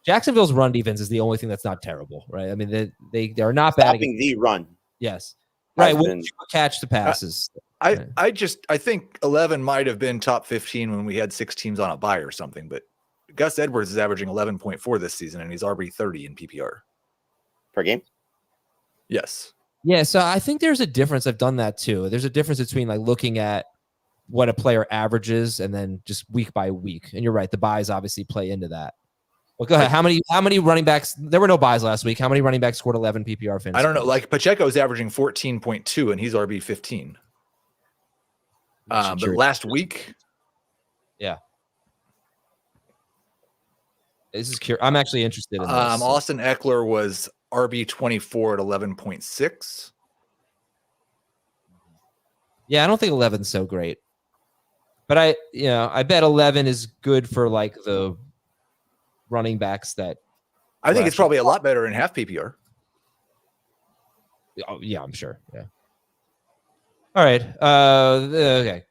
Jacksonville's run defense is the only thing that's not terrible, right? I mean, they are not bad. Stopping the run. Yes. Right. When you catch the passes. I think 11 might have been top 15 when we had 6 teams on a bye or something, but Gus Edwards is averaging 11.4 this season, and he's RB30 in PPR. Per game? Yes. Yeah, so I think there's a difference. I've done that too. There's a difference between like looking at what a player averages and then just week by week. And you're right, the buys obviously play into that. Well, go ahead. How many running backs? There were no buys last week. How many running backs scored 11 PPR fantasy? I don't know. Like Pacheco's averaging 14.2 and he's RB15. But last week, yeah. This is curious. I'm actually interested in this. Austin Eckler was RB24 at 11.6. Yeah, I don't think 11's so great. But I bet 11 is good for like the running backs that I think it's probably a lot better in half PPR. Oh, yeah, I'm sure. Yeah. All right. Okay.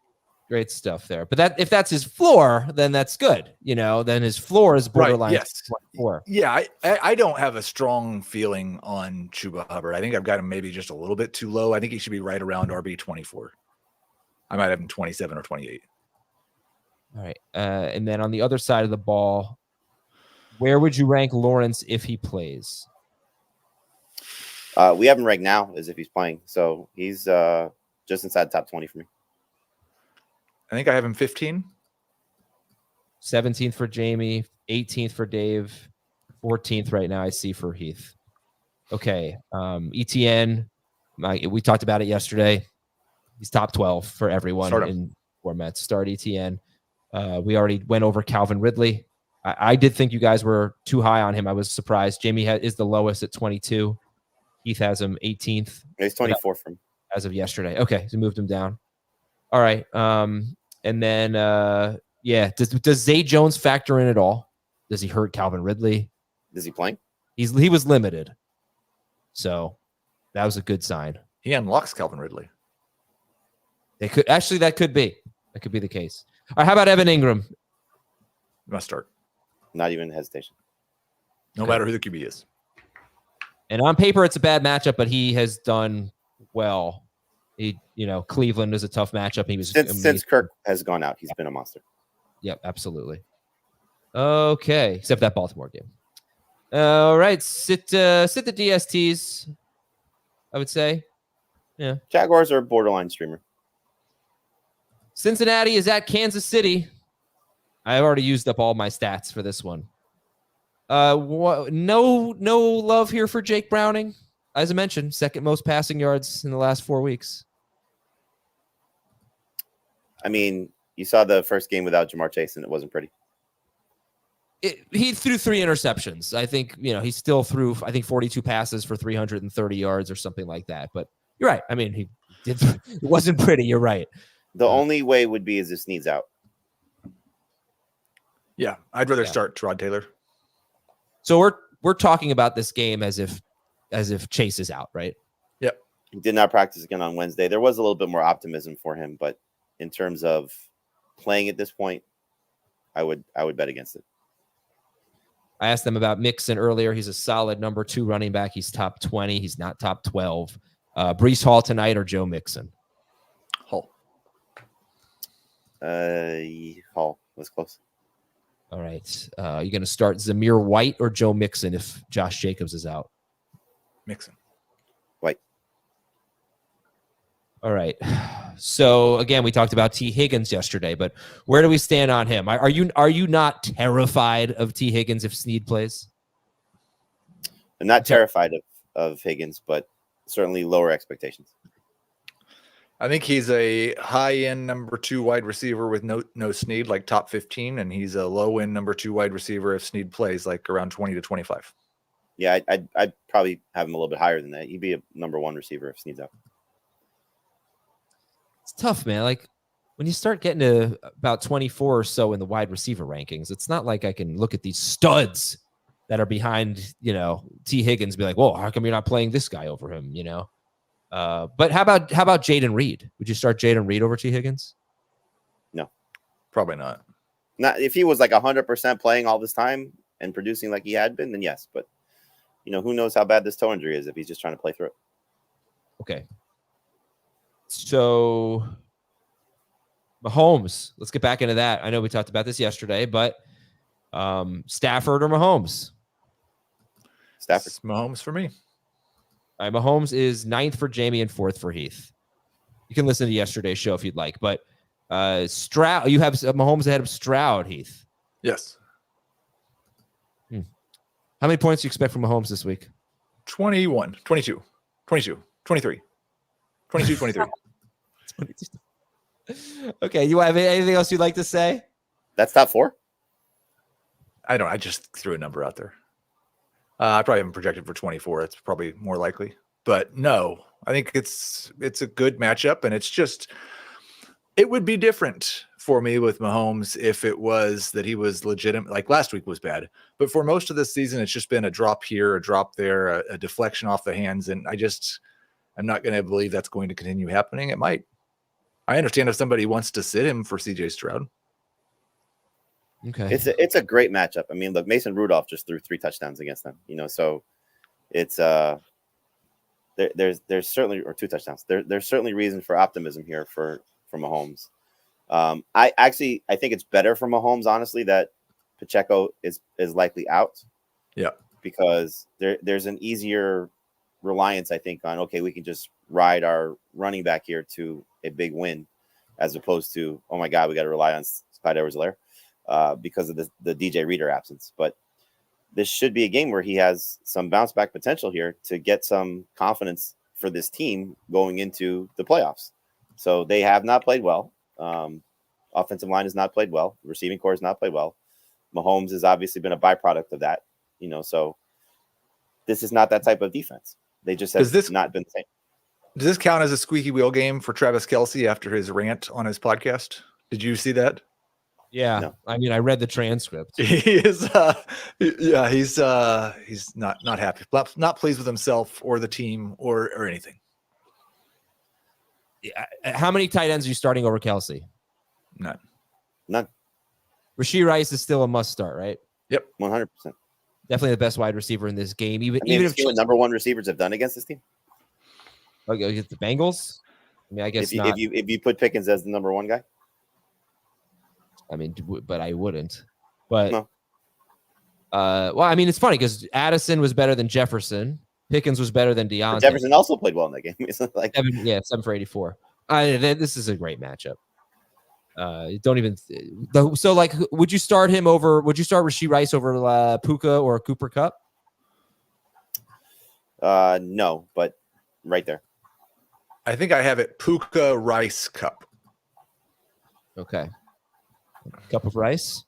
Great stuff there. But if that's his floor, then that's good. Then his floor is borderline. Right, yes. 24. Yeah, I don't have a strong feeling on Chuba Hubbard. I think I've got him maybe just a little bit too low. I think he should be right around RB24. I might have him 27 or 28. All right. And then on the other side of the ball, where would you rank Lawrence if he plays? We have him ranked now as if he's playing. So he's just inside the top 20 for me. I think I have him 15. 17th for Jamie, 18th for Dave, 14th right now I see for Heath. Okay. ETN, we talked about it yesterday. He's top 12 for everyone in formats. Start ETN. We already went over Calvin Ridley. I did think you guys were too high on him. I was surprised. Jamie is the lowest at 22. Heath has him 18th. He's 24 from as of yesterday. Okay, so moved him down. All right. And then does Zay Jones factor in at all? Does he hurt Calvin Ridley? Is he playing? He was limited. So that was a good sign. He unlocks Calvin Ridley. That could be the case. All right, how about Evan Ingram? Must start. Not even hesitation. No matter who the QB is. And on paper, it's a bad matchup, but he has done well. Cleveland is a tough matchup. He was since Kirk has gone out, he's been a monster. Yep, absolutely. Okay, except that Baltimore game. All right, sit the DSTs. I would say, yeah. Jaguars are a borderline streamer. Cincinnati is at Kansas City. I've already used up all my stats for this one. No love here for Jake Browning. As I mentioned, second most passing yards in the last 4 weeks. I mean, you saw the first game without Jamar Chase, and it wasn't pretty. He threw 3 interceptions. I think, he still threw, 42 passes for 330 yards or something like that. But you're right. I mean, it wasn't pretty. You're right. The only way would be is if Snead's out. Yeah, I'd rather start Terod Taylor. So we're talking about this game as if Chase is out, right? Yep. He did not practice again on Wednesday. There was a little bit more optimism for him, but in terms of playing at this point, I would bet against it. I asked them about Mixon earlier. He's a solid number 2 running back. He's top 20. He's not top 12. Breece Hall tonight or Joe Mixon? Hall. Hall was close. All right. You going to start Zamir White or Joe Mixon if Josh Jacobs is out? Mixon. White. All right. So again, we talked about T. Higgins yesterday, but where do we stand on him? Are you not terrified of T. Higgins if Snead plays? I'm not terrified of Higgins, but certainly lower expectations. I think he's a high-end number 2 wide receiver with no Snead, like top 15, and he's a low-end number 2 wide receiver if Snead plays, like around 20 to 25. Yeah, I'd probably have him a little bit higher than that. He'd be a number 1 receiver if Snead's out. It's tough, man. Like when you start getting to about 24 or so in the wide receiver rankings, it's not like I can look at these studs that are behind, T. Higgins and be like, whoa, how come you're not playing this guy over him, But how about Jaden Reed? Would you start Jaden Reed over T. Higgins? No. Probably not. Not if he was like 100% playing all this time and producing like he had been, then yes. But, who knows how bad this toe injury is if he's just trying to play through it. Okay. So Mahomes, let's get back into that. I know we talked about this yesterday, but Stafford or Mahomes? Stafford. It's Mahomes for me. All right, Mahomes is 9th for Jamie and 4th for Heath. You can listen to yesterday's show if you'd like, but Stroud, you have Mahomes ahead of Stroud, Heath. Yes. How many points do you expect from Mahomes this week? 21, 22, 22, 23, 22, 23. Okay, you have anything else you'd like to say? That's top 4. I just threw a number out there. I probably haven't projected for 24. It's probably more likely. But no, I think it's a good matchup, and it would be different for me with Mahomes if it was that he was legitimate. Like last week was bad, but for most of the season, it's just been a drop here, a drop there, a deflection off the hands, and I'm not going to believe that's going to continue happening. It might. I understand if somebody wants to sit him for CJ Stroud. Okay, it's a great matchup. I mean, look, Mason Rudolph just threw 3 touchdowns against them. So it's there's certainly, or 2 touchdowns. There's certainly reason for optimism here for Mahomes. I think it's better for Mahomes, honestly, that Pacheco is likely out. Yeah, because there's an easier reliance, I think, on we can just ride our running back here to a big win, as opposed to, oh my God, we got to rely on Clyde Edwards-Helaire because of the DJ Reader absence. But this should be a game where he has some bounce back potential here to get some confidence for this team going into the playoffs. So they have not played well. Offensive line has not played well. Receiving core has not played well. Mahomes has obviously been a byproduct of that. So this is not that type of defense. They just have not been the same. Does this count as a squeaky wheel game for Travis Kelce after his rant on his podcast? Did you see that? Yeah. No. I mean, I read the transcript. He is, he's not happy, not pleased with himself or the team or anything. Yeah. How many tight ends are you starting over Kelce? None. Rashee Rice is still a must start, right? Yep. 100%. Definitely the best wide receiver in this game. Even if what number 1 receivers have done against this team. Okay, against the Bengals. I mean, I guess if you put Pickens as the number 1 guy. I mean, but I wouldn't. But no. Well, I mean, it's funny because Addison was better than Jefferson. Pickens was better than Deontay. But Jefferson also played well in that game. It's like 7 for 84. This is a great matchup. Don't even. So, like, would you start him over? Would you start Rashee Rice over Puka or Cooper Kupp? No, but right there. I think I have it Puka Rice Cup. Okay. Cup of rice.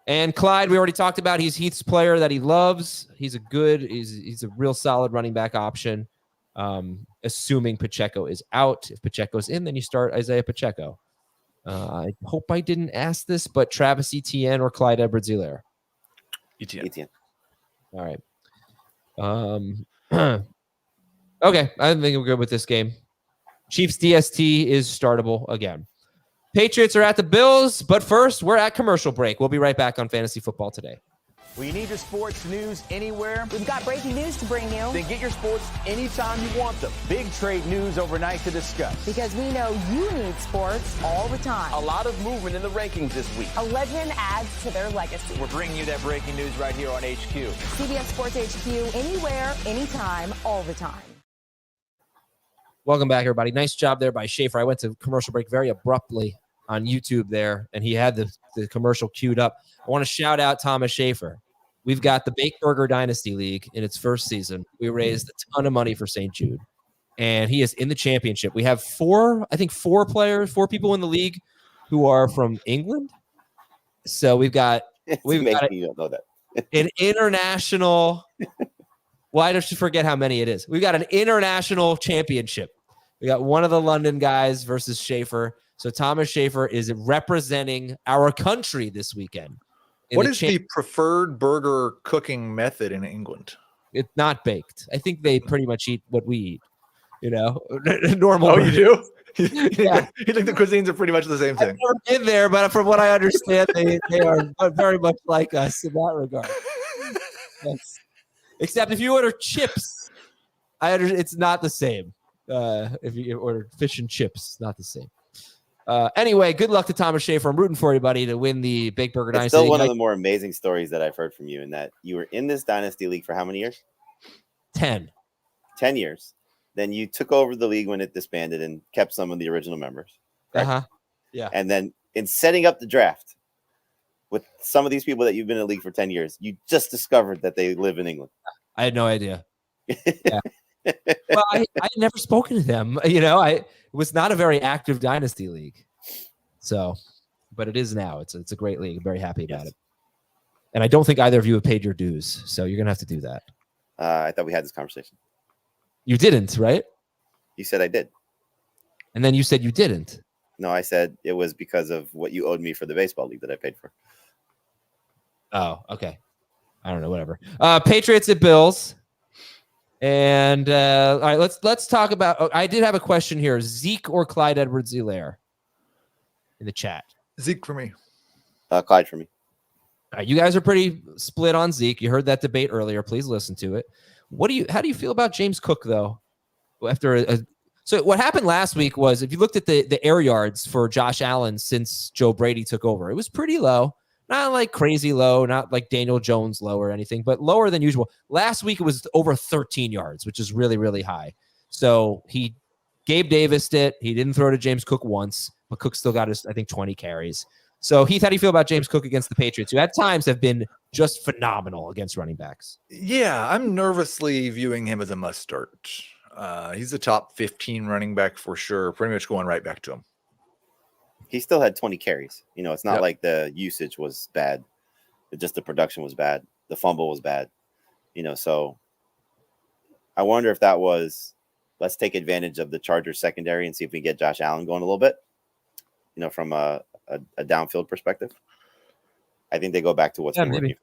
And Clyde, we already talked about. He's Heath's player that he loves. He's a real solid running back option. Assuming Pacheco is out. If Pacheco's in, then you start Isaiah Pacheco. I hope I didn't ask this, but Travis Etienne or Clyde Edwards-Helaire? Etienne. All right. Okay, I think we're good with this game. Chiefs DST is startable again. Patriots are at the Bills, but first, we're at commercial break. We'll be right back on Fantasy Football Today. Well, you need your sports news anywhere. We've got breaking news to bring you. Then get your sports anytime you want them. Big trade news overnight to discuss. Because we know you need sports all the time. A lot of movement in the rankings this week. A legend adds to their legacy. We're bringing you that breaking news right here on HQ. CBS Sports HQ, anywhere, anytime, all the time. Welcome back, everybody. Nice job there by Schaefer. I went to commercial break very abruptly on YouTube there, and he had the commercial queued up. I want to shout out Thomas Schaefer. We've got the Bake Burger Dynasty League in its first season. We raised a ton of money for St. Jude, and he is in the championship. We have four people in the league who are from England. So we've got you don't know that. An international. Why don't you forget how many it is? We've got an international championship. We got one of the London guys versus Schaefer. So Thomas Schaefer is representing our country this weekend. What is the preferred burger cooking method in England? It's not baked. I think they pretty much eat what we eat. Normal. Oh, you do? Yeah. You think the cuisines are pretty much the same thing? I've never been there, but from what I understand, they are very much like us in that regard. Yes. Except if you order chips, it's not the same. If you order fish and chips, not the same. Anyway, good luck to Thomas Schaefer. I'm rooting for you, buddy, to win the Big Burger Dynasty. It's still one of the more amazing stories that I've heard from you, in that you were in this Dynasty League for how many years? 10 years. Then you took over the league when it disbanded and kept some of the original members. Correct? Uh-huh. Yeah. And then in setting up the draft with some of these people that you've been in the league for 10 years, you just discovered that they live in England. I had no idea. Yeah. Well, I had never spoken to them. It was not a very active Dynasty League. So, but it is now. It's a great league. I'm very happy about Yes. it. And I don't think either of you have paid your dues. So you're going to have to do that. I thought we had this conversation. You didn't, right? You said I did. And then you said you didn't. No, I said it was because of what you owed me for the baseball league that I paid for. Oh, okay. I don't know, whatever. Patriots at Bills. And all right, let's talk about. Oh, I did have a question here: Zeke or Clyde Edwards-Helaire in the chat. Zeke for me. Clyde for me. All right, you guys are pretty split on Zeke. You heard that debate earlier. Please listen to it. How do you feel about James Cook though? So what happened last week was, if you looked at the air yards for Josh Allen since Joe Brady took over, it was pretty low. Not like crazy low, not like Daniel Jones low or anything, but lower than usual. Last week it was over 13 yards, which is really, really high. So Gabe Davis'd it. He didn't throw to James Cook once, but Cook still got his, I think, 20 carries. So Heath, how do you feel about James Cook against the Patriots, who at times have been just phenomenal against running backs? Yeah, I'm nervously viewing him as a must start. He's a top 15 running back for sure. Pretty much going right back to him. He still had 20 carries. It's not like the usage was bad. Just the production was bad. The fumble was bad. So I wonder if that was, let's take advantage of the Chargers secondary and see if we can get Josh Allen going a little bit, from a downfield perspective. I think they go back to what's been working.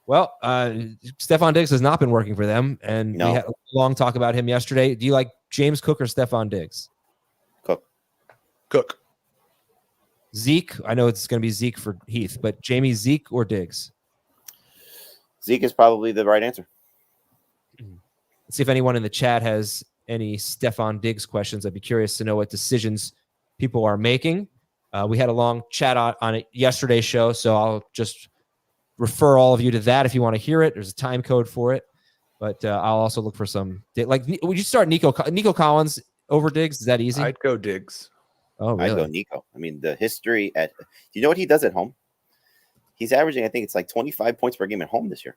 Well, Stephon Diggs has not been working for them, and we had a long talk about him yesterday. Do you like James Cook or Stephon Diggs? Cook. Zeke, I know it's going to be Zeke for Heath, but Jamie, Zeke or Diggs? Zeke is probably the right answer. Let's see if anyone in the chat has any Stephon Diggs questions. I'd be curious to know what decisions people are making. We had a long chat on it yesterday's show, so I'll just refer all of you to that if you want to hear it. There's a time code for it, but I'll also look for some. Would you start Nico Collins over Diggs? Is that easy? I'd go Diggs. Oh, really? I'd go Nico. I mean, the history do you know what he does at home? He's averaging, I think it's like 25 points per game at home this year.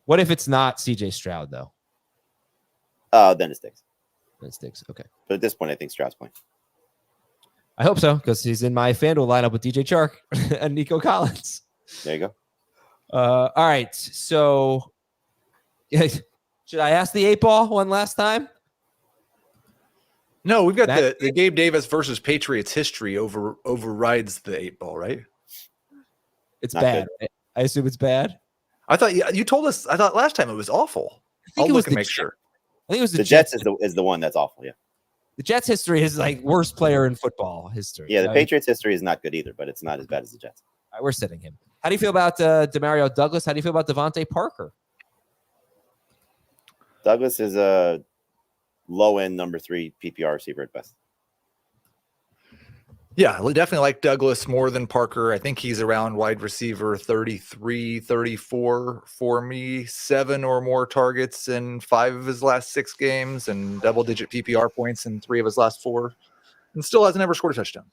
What if it's not CJ Stroud, though? Then it's Diggs. It's Diggs. Okay. But at this point, I think Stroud's playing. I hope so, because he's in my FanDuel lineup with DJ Chark and Nico Collins. There you go. All right. So, should I ask the 8-ball one last time? No, we've got the Gabe Davis versus Patriots history overrides the 8-ball, right? It's Not bad. Good. I assume it's bad. I thought you told us. I thought last time it was awful. I'll look and make sure. I think it was the Jets is the one that's awful. Yeah. The Jets history is like worst player in football history. Yeah, the Patriots history is not good either, but it's not as bad as the Jets. All right, we're sitting him. How do you feel about Demario Douglas? How do you feel about Devontae Parker? Douglas is a low-end number 3 PPR receiver at best. Yeah, we definitely like Douglas more than Parker. I think he's around wide receiver 33, 34 for me. 7 or more targets in 5 of his last 6 games and double-digit PPR points in 3 of his last 4. And still hasn't ever scored a touchdown.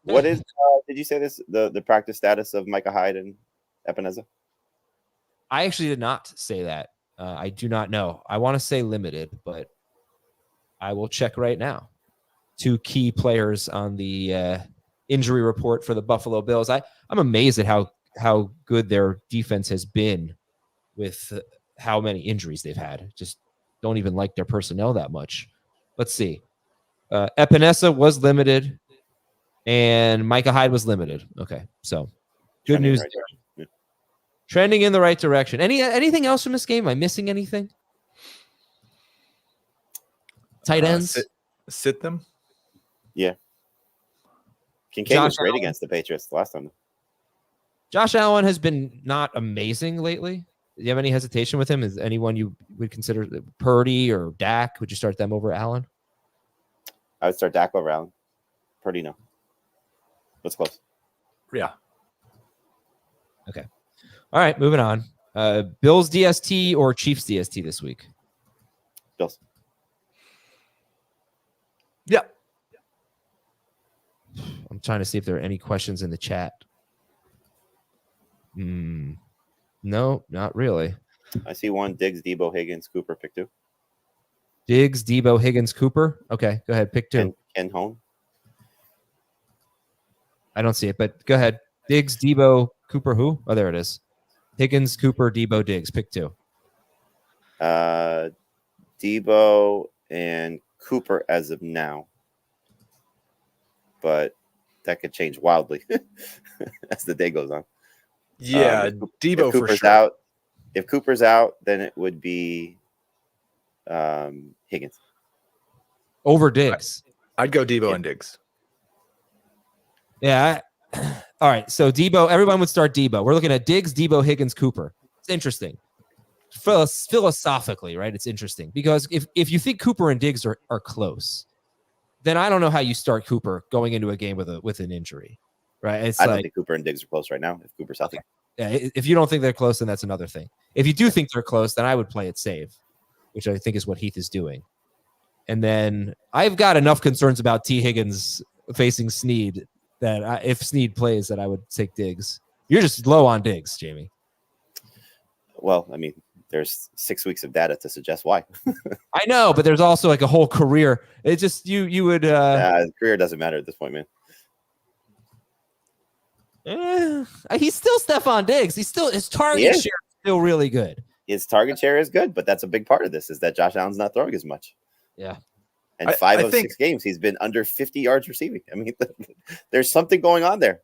What is, did you say this, the practice status of Micah Hyde and Epineza? I actually did not say that. I do not know. I want to say limited, but I will check right now. 2 key players on the injury report for the Buffalo Bills. I'm amazed at how good their defense has been with how many injuries they've had. Just don't even like their personnel that much. Let's see. Epineza was limited, and Micah Hyde was limited. Okay, so good news. Yeah. Trending in the right direction. Anything else from this game? Am I missing anything? Tight ends? Sit them? Yeah. Kincaid was great against the Patriots last time. Josh Allen has been not amazing lately. Do you have any hesitation with him? Is anyone you would consider Purdy or Dak? Would you start them over Allen? I would start Dak over Allen. Purdy, no. That's close. Yeah. Okay. All right, moving on. Bills DST or Chiefs DST this week? Bills. Yeah. I'm trying to see if there are any questions in the chat. No, not really. I see one. Diggs, Debo, Higgins, Cooper, pick 2. Diggs, Debo, Higgins, Cooper. Okay, go ahead. Pick 2. Ken Hone. I don't see it, but go ahead. Diggs, Debo, Cooper, who? Oh, there it is. Higgins, Cooper, Debo, Diggs. Pick two. Debo and Cooper as of now. But that could change wildly as the day goes on. Yeah, Debo if for Cooper's sure. out. If Cooper's out, then it would be Higgins. Over Diggs. I'd go Debo and Diggs. Yeah. All right. So Debo, everyone would start Debo. We're looking at Diggs, Debo, Higgins, Cooper. It's interesting. Philosophically, right? It's interesting because if you think Cooper and Diggs are close, then I don't know how you start Cooper going into a game with an injury, right? I don't think Cooper and Diggs are close right now. If Cooper's healthy, yeah. If you don't think they're close, then that's another thing. If you do think they're close, then I would play it safe, which I think is what Heath is doing. And then I've got enough concerns about T. Higgins facing Snead that if Snead plays, that I would take Diggs. You're just low on Diggs, Jamie. Well, I mean, there's 6 weeks of data to suggest why. I know, but there's also like a whole career. It's just you would. Career doesn't matter at this point, man. He's still Stephon Diggs. His target share is still really good. His target share is good, but that's a big part of this is that Josh Allen's not throwing as much. Yeah. And five of 6 games, he's been under 50 yards receiving. I mean, there's something going on there.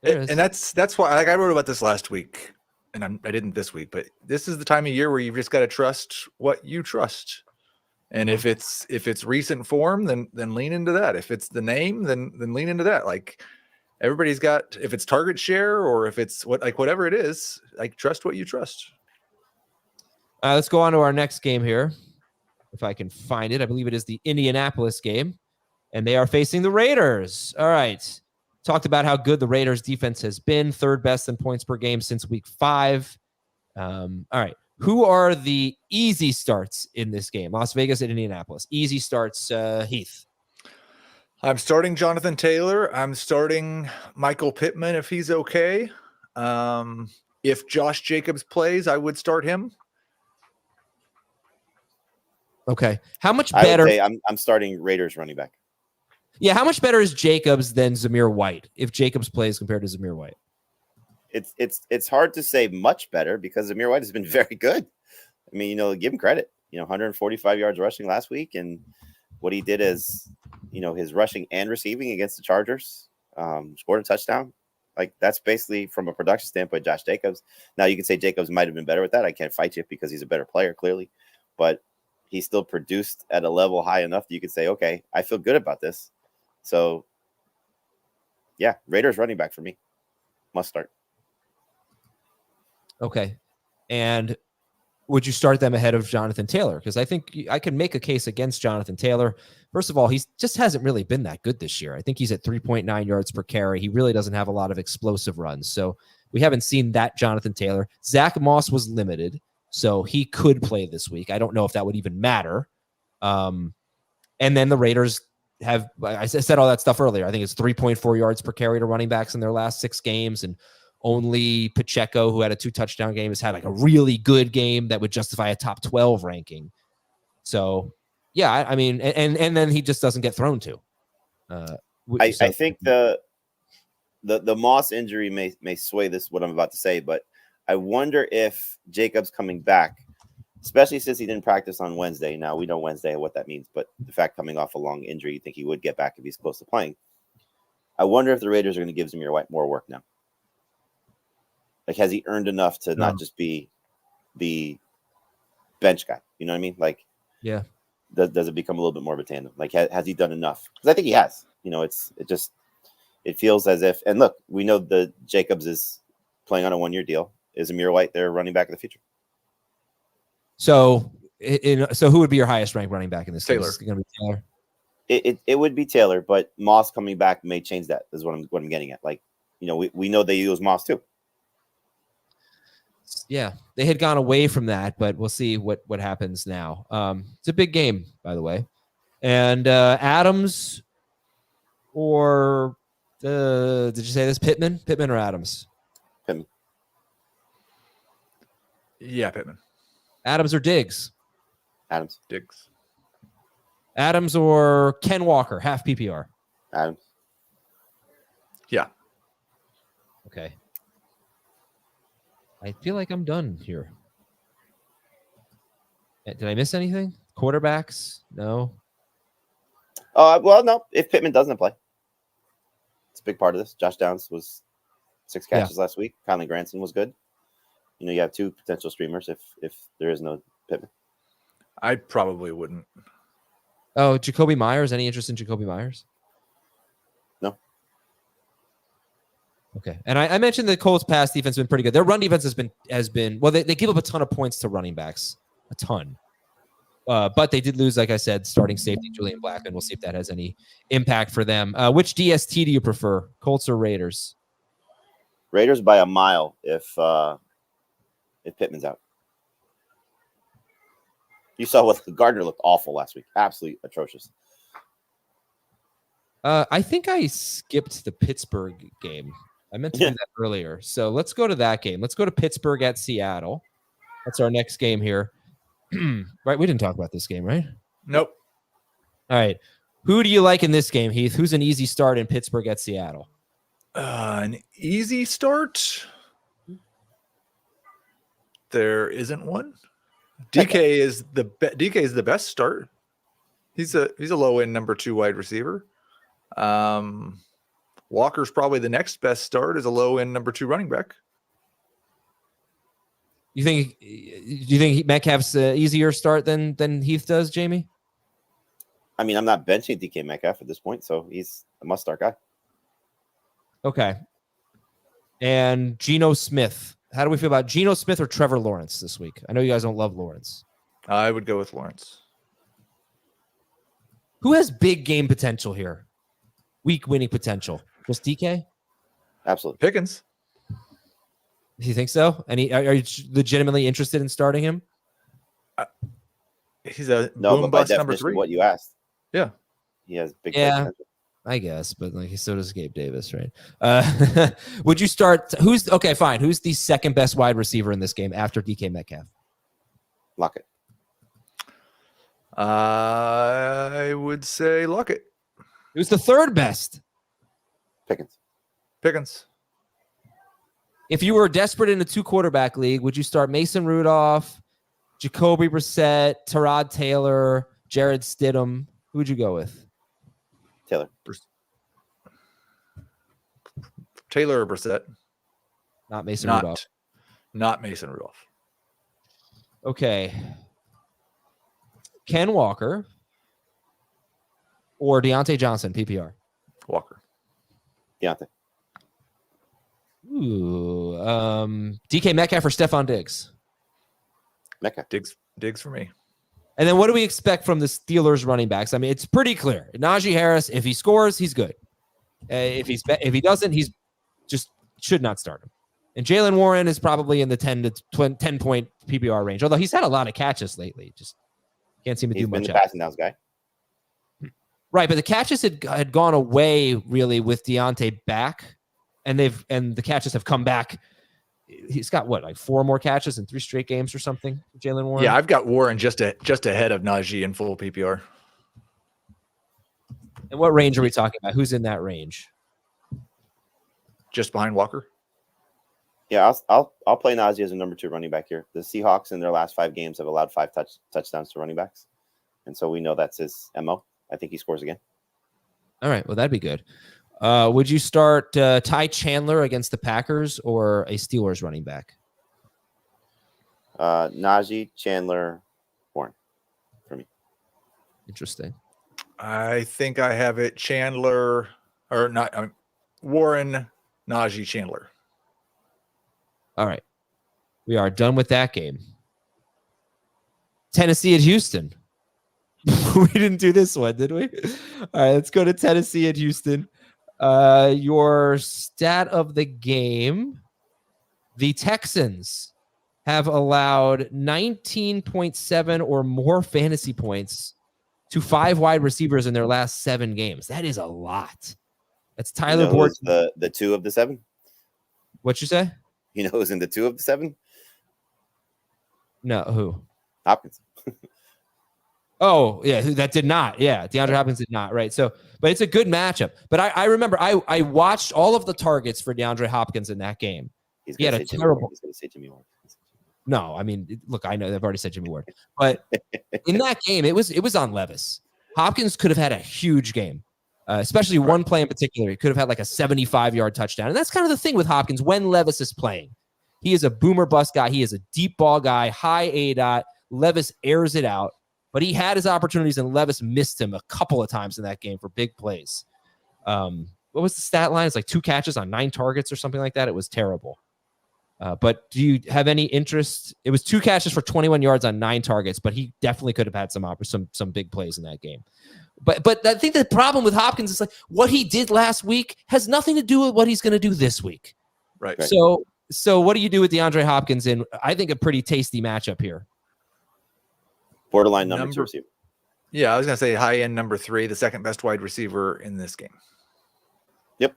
And that's why I wrote about this last week, and I didn't this week, but this is the time of year where you've just got to trust what you trust. And if it's recent form, then lean into that. If it's the name, then lean into that. Like everybody's got, if it's target share or if it's whatever it is, like trust what you trust. Let's go on to our next game here. If I can find it, I believe it is the Indianapolis game, and they are facing the Raiders. All right. Talked about how good the Raiders defense has been, third best in points per game since week 5. All right. Who are the easy starts in this game? Las Vegas and Indianapolis. Easy starts, Heath. I'm starting Jonathan Taylor. I'm starting Michael Pittman if he's okay. If Josh Jacobs plays, I would start him. Okay. How much better? I'm starting Raiders running back. Yeah, how much better is Jacobs than Zamir White if Jacobs plays compared to Zamir White? It's hard to say much better because Zamir White has been very good. I mean, give him credit. 145 yards rushing last week, and what he did is, his rushing and receiving against the Chargers, scored a touchdown. Like that's basically from a production standpoint, Josh Jacobs. Now you can say Jacobs might have been better with that. I can't fight you because he's a better player, clearly, but he still produced at a level high enough that you could say, okay, I feel good about this. So, yeah, Raiders running back for me. Must start. Okay. And would you start them ahead of Jonathan Taylor? Because I think I can make a case against Jonathan Taylor. First of all, he just hasn't really been that good this year. I think he's at 3.9 yards per carry. He really doesn't have a lot of explosive runs. So we haven't seen that Jonathan Taylor. Zach Moss was limited, so he could play this week. I don't know if that would even matter. And then the Raiders have, I said all that stuff earlier. I think it's 3.4 yards per carry to running backs in their last 6 games. And only Pacheco, who had a 2-touchdown game, has had like a really good game that would justify a top 12 ranking. So, yeah, I mean, and then he just doesn't get thrown to. I think the Moss injury may sway this, what I'm about to say, but I wonder if Jacobs coming back, especially since he didn't practice on Wednesday. Now, we know Wednesday what that means, but the fact coming off a long injury, you think he would get back if he's close to playing. I wonder if the Raiders are going to give Zamir White more work now. Like, has he earned enough to not just be the bench guy? You know what I mean? Like, yeah. Does it become a little bit more of a tandem? Like, has he done enough? Because I think he has. It feels as if, and look, we know the Jacobs is playing on a 1-year deal. Is Zamir White their running back of the future? So who would be your highest ranked running back in this Taylor. game? Is it going to be Taylor? It would be Taylor, but Moss coming back may change that. Is what I'm getting at. Like, we know they use Moss too. Yeah, they had gone away from that, but we'll see what happens now. It's a big game, by the way. And Adams or did you say this? Pittman or Adams? Pittman. Yeah, Pittman. Adams or Diggs? Adams. Diggs. Adams or Ken Walker, half PPR? Adams. Yeah. Okay. I feel like I'm done here. Did I miss anything? Quarterbacks? No. Well, no. If Pittman doesn't play, it's a big part of this. Josh Downs was 6 catches last week. Conley Granson was good. You have 2 potential streamers if there is no Pittman. I probably wouldn't. Oh, Jacoby Myers. Any interest in Jacoby Myers? No. Okay. And I mentioned the Colts pass defense has been pretty good. Their run defense has been well, they give up a ton of points to running backs. A ton. But they did lose, like I said, starting safety Julian Blackman. We'll see if that has any impact for them. Which DST do you prefer, Colts or Raiders? Raiders by a mile if Pittman's out. You saw what Gardner looked awful last week. Absolutely atrocious. I think I skipped the Pittsburgh game. I meant to do that earlier. So let's go to that game. Let's go to Pittsburgh at Seattle. That's our next game here. Right? We didn't talk about this game, right? Nope. All right. Who do you like in this game, Heath? Who's an easy start in Pittsburgh at Seattle? An easy start? There isn't one. DK is the best start. He's a low end number 2 wide receiver. Walker's probably the next best start as a low end number 2 running back. Do you think Metcalf's easier start than Heath does, Jamie? I mean, I'm not benching DK Metcalf at this point, so he's a must-start guy. Okay. And Geno Smith. How do we feel about Geno Smith or Trevor Lawrence this week? I know you guys don't love Lawrence. I would go with Lawrence. Who has big game potential here? Week winning potential? Just DK? Absolutely. Pickens. Do you think so? And are you legitimately interested in starting him? He's a No, boom but by bust number definition, 3. what you asked. Yeah. He has big Yeah. potential. I guess, but so does Gabe Davis, right? Would you start? Who's the second best wide receiver in this game after DK Metcalf? Lockett. I would say Lockett. Who's the third best? Pickens. If you were desperate in a 2-quarterback league, would you start Mason Rudolph, Jacoby Brissett, Tyrod Taylor, Jared Stidham? Who would you go with? Taylor or Brissett? Not Mason Rudolph. Not Mason Rudolph. Okay. Ken Walker or Deontay Johnson, PPR? Walker. Deontay. Ooh. DK Metcalf or Stephon Diggs? Metcalf. Diggs for me. And then what do we expect from the Steelers running backs? I mean, it's pretty clear. Najee Harris, if he scores, he's good. If he doesn't, he's just should not start him. And Jalen Warren is probably in the 10 point PPR range, although he's had a lot of catches lately. Just can't seem to do much. He's been the passing downs guy. Right, but the catches had gone away really with Deontay back, and the catches have come back. He's got like 4 more catches in 3 straight games or something. Jalen Warren. Yeah, I've got Warren just ahead of Najee in full PPR. And what range are we talking about? Who's in that range? Just behind Walker. Yeah, I'll play Najee as a number 2 running back here. The Seahawks in their last 5 games have allowed 5 touchdowns to running backs, and so we know that's his MO. I think he scores again. All right, well that'd be good. Would you start Ty Chandler against the Packers or a Steelers running back? Najee, Chandler, Warren for me. Interesting. I think I have it Chandler or not Warren, Najee, Chandler. All right. We are done with that game. Tennessee at Houston. We didn't do this one, did we? All right, let's go to Tennessee at Houston. Your stat of the game. The Texans have allowed 19.7 or more fantasy points to 5 wide receivers in their last 7 games. That is a lot. That's Tyler Boyd. The 2 of the 7. What'd you say? You know who's in the 2 of the 7? No, who? Hopkins. Oh, yeah, that did not. Yeah, DeAndre Hopkins did not, right? So, but it's a good matchup. But I remember I watched all of the targets for DeAndre Hopkins in that game. He had a terrible. He's going to say Jimmy Ward. No, I mean, look, I know they've already said Jimmy Ward, but in that game, it was on Levis. Hopkins could have had a huge game, especially one play in particular. He could have had like a 75-yard touchdown, and that's kind of the thing with Hopkins when Levis is playing. He is a boomer bust guy. He is a deep ball guy, high ADOT. Levis airs it out. But he had his opportunities, and Levis missed him a couple of times in that game for big plays. What was the stat line? It's like 2 catches on 9 targets or something like that. It was terrible. But do you have any interest? It was 2 catches for 21 yards on 9 targets, but he definitely could have had some big plays in that game. But I think the problem with Hopkins is like what he did last week has nothing to do with what he's going to do this week. Right. So what do you do with DeAndre Hopkins in, I think, a pretty tasty matchup here? Borderline number 2 receiver. Yeah, I was going to say high-end number 3, the second best wide receiver in this game. Yep.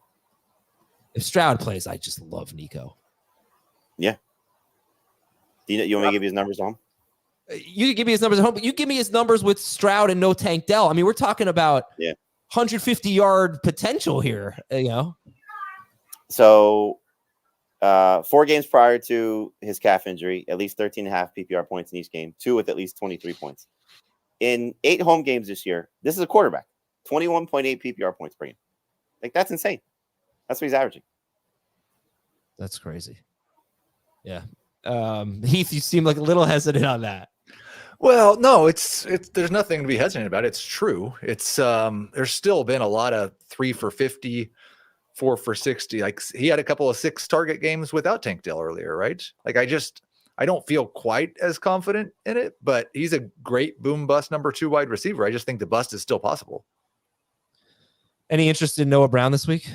If Stroud plays, I just love Nico. Yeah. You want me to give you his numbers at home? You can give me his numbers at home, but you give me his numbers with Stroud and no Tank Dell. I mean, we're talking about 150-yard potential here, So 4 games prior to his calf injury, at least 13.5 PPR points in each game, 2 with at least 23 points. In 8 home games this year, this is a quarterback, 21.8 PPR points per game. Like, that's insane. That's what he's averaging. That's crazy. Yeah. Heath, you seem like a little hesitant on that. Well, no, it's there's nothing to be hesitant about. It's true. It's there's still been a lot of 3 for 50, 4 for 60. Like he had a couple of 6 target games without Tank Dell earlier, right? Like I don't feel quite as confident in it, but he's a great boom bust number 2 wide receiver. I just think the bust is still possible. Any interest in Noah Brown this week?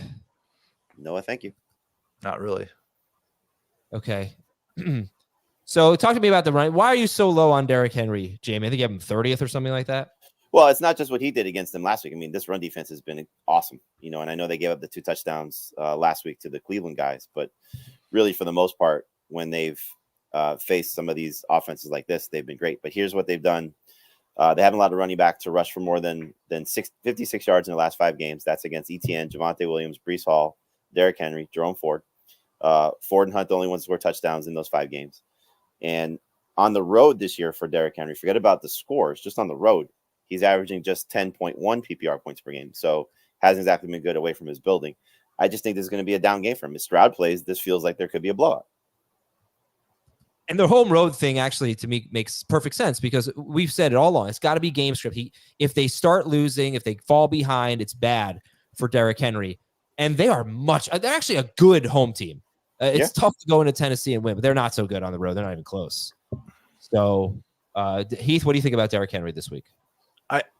Noah, thank you. Not really. Okay. So talk to me about the run. Why are you so low on Derrick Henry, Jamie? I think you have him 30th or something like that. Well, it's not just what he did against them last week. I mean, this run defense has been awesome, and I know they gave up the 2 touchdowns last week to the Cleveland guys, but really for the most part, when they've faced some of these offenses like this, they've been great. But here's what they've done. They haven't allowed a running back to rush for more than 56 yards in the last 5 games. That's against Etienne, Javonte Williams, Breece Hall, Derrick Henry, Jerome Ford. Ford and Hunt, the only ones who score touchdowns in those 5 games. And on the road this year for Derrick Henry, forget about the scores, just on the road, he's averaging just 10.1 PPR points per game. So hasn't exactly been good away from his building. I just think this is going to be a down game for him. If Stroud plays, this feels like there could be a blowout. And the home road thing actually to me makes perfect sense because we've said it all along. It's got to be game script. If they start losing, if they fall behind, it's bad for Derrick Henry. And they're actually a good home team. It's tough to go into Tennessee and win, but they're not so good on the road. They're not even close. So, Heath, what do you think about Derrick Henry this week?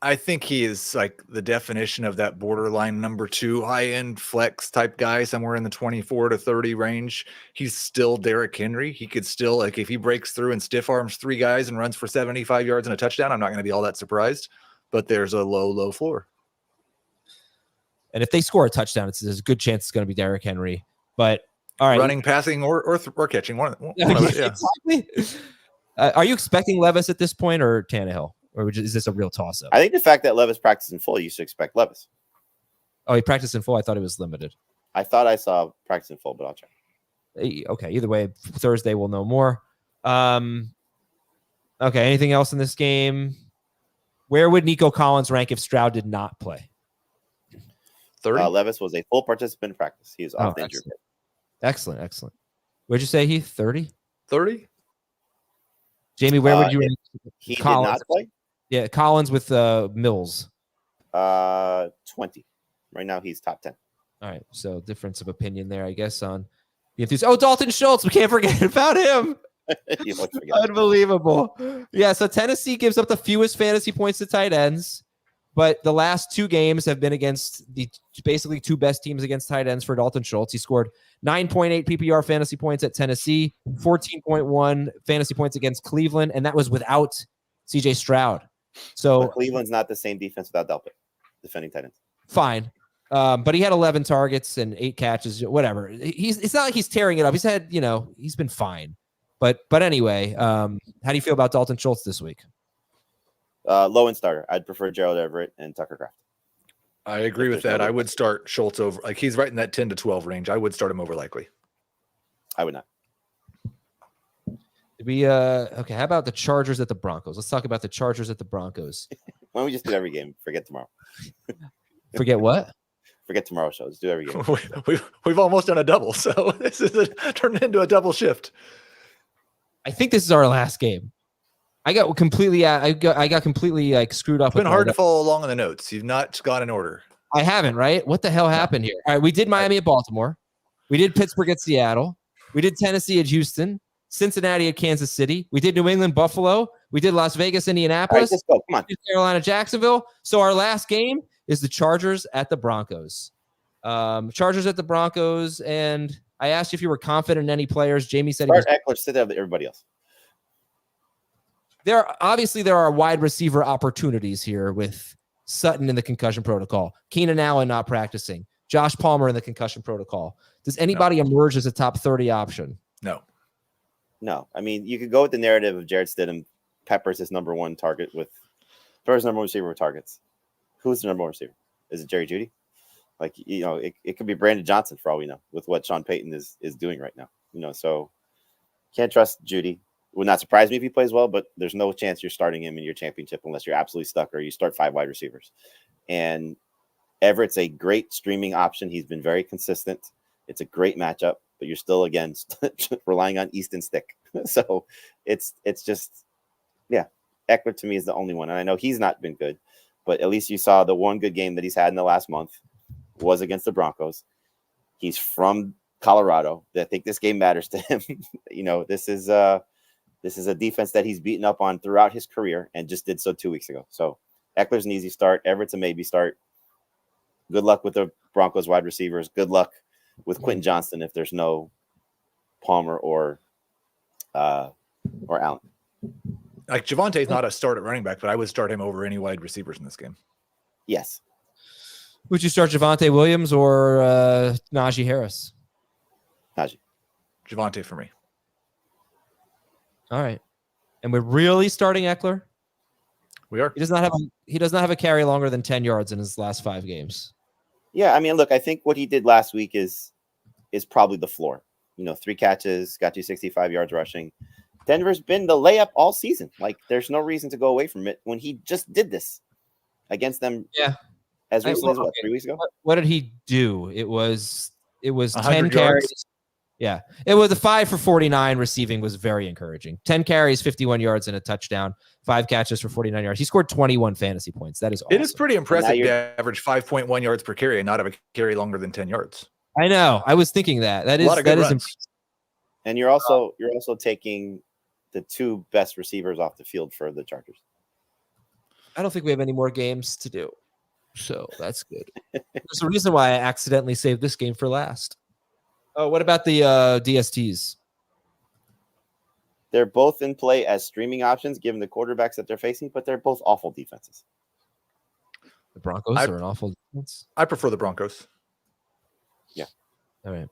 I think he is like the definition of that borderline number 2 high-end flex type guy, somewhere in the 24 to 30 range. He's still Derrick Henry. He could still, like, if he breaks through and stiff arms 3 guys and runs for 75 yards and a touchdown, I'm not going to be all that surprised. But there's a low floor. And if they score a touchdown, there's a good chance it's going to be Derrick Henry. But all right, running, passing, or catching one of it. Yeah. Exactly. Are you expecting Levis at this point or Tannehill, or is this a real toss-up? I think the fact that Levis practiced in full, you should expect Levis. Oh, he practiced in full. I thought he was limited. I thought I saw practice in full, but I'll check. Okay. Either way, Thursday we'll know more. Okay. Anything else in this game? Where would Nico Collins rank if Stroud did not play? 30. Levis was a full participant in practice. He was off the injury. Excellent. Where'd you say, Heath? 30? 30? Jamie, where would you rank he Collins? Did not play? Yeah, Collins with Mills. 20. Right now he's top 10. All right, so difference of opinion there, I guess, on the enthusiasm. Oh, Dalton Schultz. We can't forget about him. Unbelievable. Yeah, so Tennessee gives up the fewest fantasy points to tight ends, but the last 2 games have been against the basically 2 best teams against tight ends for Dalton Schultz. He scored 9.8 PPR fantasy points at Tennessee, 14.1 fantasy points against Cleveland, and that was without CJ Stroud. So but Cleveland's not the same defense without Delpit defending tight ends. Fine. But he had 11 targets and 8 catches, whatever. It's not like he's tearing it up. He's had, he's been fine. But anyway, how do you feel about Dalton Schultz this week? Low end starter. I'd prefer Gerald Everett and Tucker Kraft. I agree with that. I would start Schultz over. Like, he's right in that 10 to 12 range. I would start him over Likely. I would not. Okay, how about the Chargers at the Broncos? Let's talk about the Chargers at the Broncos. Why don't we just do every game? Forget tomorrow. Forget what? Forget tomorrow's show. Let's do every game. We've almost done a double, so this is turned into a double shift. I think this is our last game. I got completely like screwed up. It's been hard to follow along on the notes. You've not gone in order. I haven't, right? What the hell happened here? All right, we did Miami at Baltimore. We did Pittsburgh at Seattle. We did Tennessee at Houston. Cincinnati at Kansas City. We did New England, Buffalo. We did Las Vegas, Indianapolis. All right, let's go. Come on. Carolina, Jacksonville. So our last game is the Chargers at the Broncos. Chargers at the Broncos. And I asked you if you were confident in any players. Jamie said Start Eckler, sit down with everybody else. There are wide receiver opportunities here with Sutton in the concussion protocol, Keenan Allen not practicing, Josh Palmer in the concussion protocol. Does anybody emerge as a top 30 option? No. I mean, you could go with the narrative of Jared Stidham. Peppers his number one target with first number one receiver with targets. Who's the number one receiver? Is it Jerry Jeudy? Like, it could be Brandon Johnson for all we know with what Sean Payton is doing right now. So can't trust Jeudy. Would not surprise me if he plays well, but there's no chance you're starting him in your championship unless you're absolutely stuck or you start 5 wide receivers. And Everett's a great streaming option. He's been very consistent. It's a great matchup, but you're still, again, relying on Easton Stick. So it's just, Eckler to me is the only one. And I know he's not been good, but at least you saw the one good game that he's had in the last month was against the Broncos. He's from Colorado. I think this game matters to him. This is a defense that he's beaten up on throughout his career and just did so 2 weeks ago. So Eckler's an easy start. Everett's a maybe start. Good luck with the Broncos wide receivers. Good luck with Quentin Johnston if there's no Palmer or Allen. Like, Javante's not a start at running back, but I would start him over any wide receivers in this game. Yes. Would you start Javonte Williams or Najee Harris? Najee. Javonte for me. All right. And we're really starting Eckler? We are. He does not have a carry longer than 10 yards in his last 5 games. Yeah, I mean, look, I think what he did last week is probably the floor. 3 catches, got you 65 yards rushing. Denver's been the layup all season. Like, there's no reason to go away from it when he just did this against them. Yeah. As recently as 3 weeks ago? What did he do? It was 10 carries. Yards. Yeah. It was a 5 for 49 receiving was very encouraging. 10 carries, 51 yards and a touchdown, 5 catches for 49 yards. He scored 21 fantasy points. That is awesome. It is pretty impressive to average 5.1 yards per carry and not have a carry longer than 10 yards. I know. I was thinking that. That is a lot of good runs. Impressive. And you're also taking the 2 best receivers off the field for the Chargers. I don't think we have any more games to do. So that's good. There's a reason why I accidentally saved this game for last. Oh, what about the DSTs? They're both in play as streaming options given the quarterbacks that they're facing, but they're both awful defenses. The Broncos are an awful defense. I prefer the Broncos. Yeah. All right.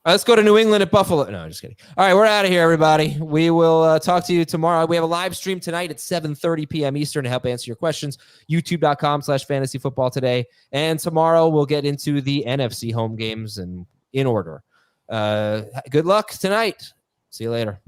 Let's go to New England at Buffalo. No, I'm just kidding. All right, we're out of here, everybody. We will talk to you tomorrow. We have a live stream tonight at 7:30 p.m. Eastern to help answer your questions. YouTube.com/fantasyfootballtoday. And tomorrow we'll get into the NFC home games and in order. Good luck tonight. See you later.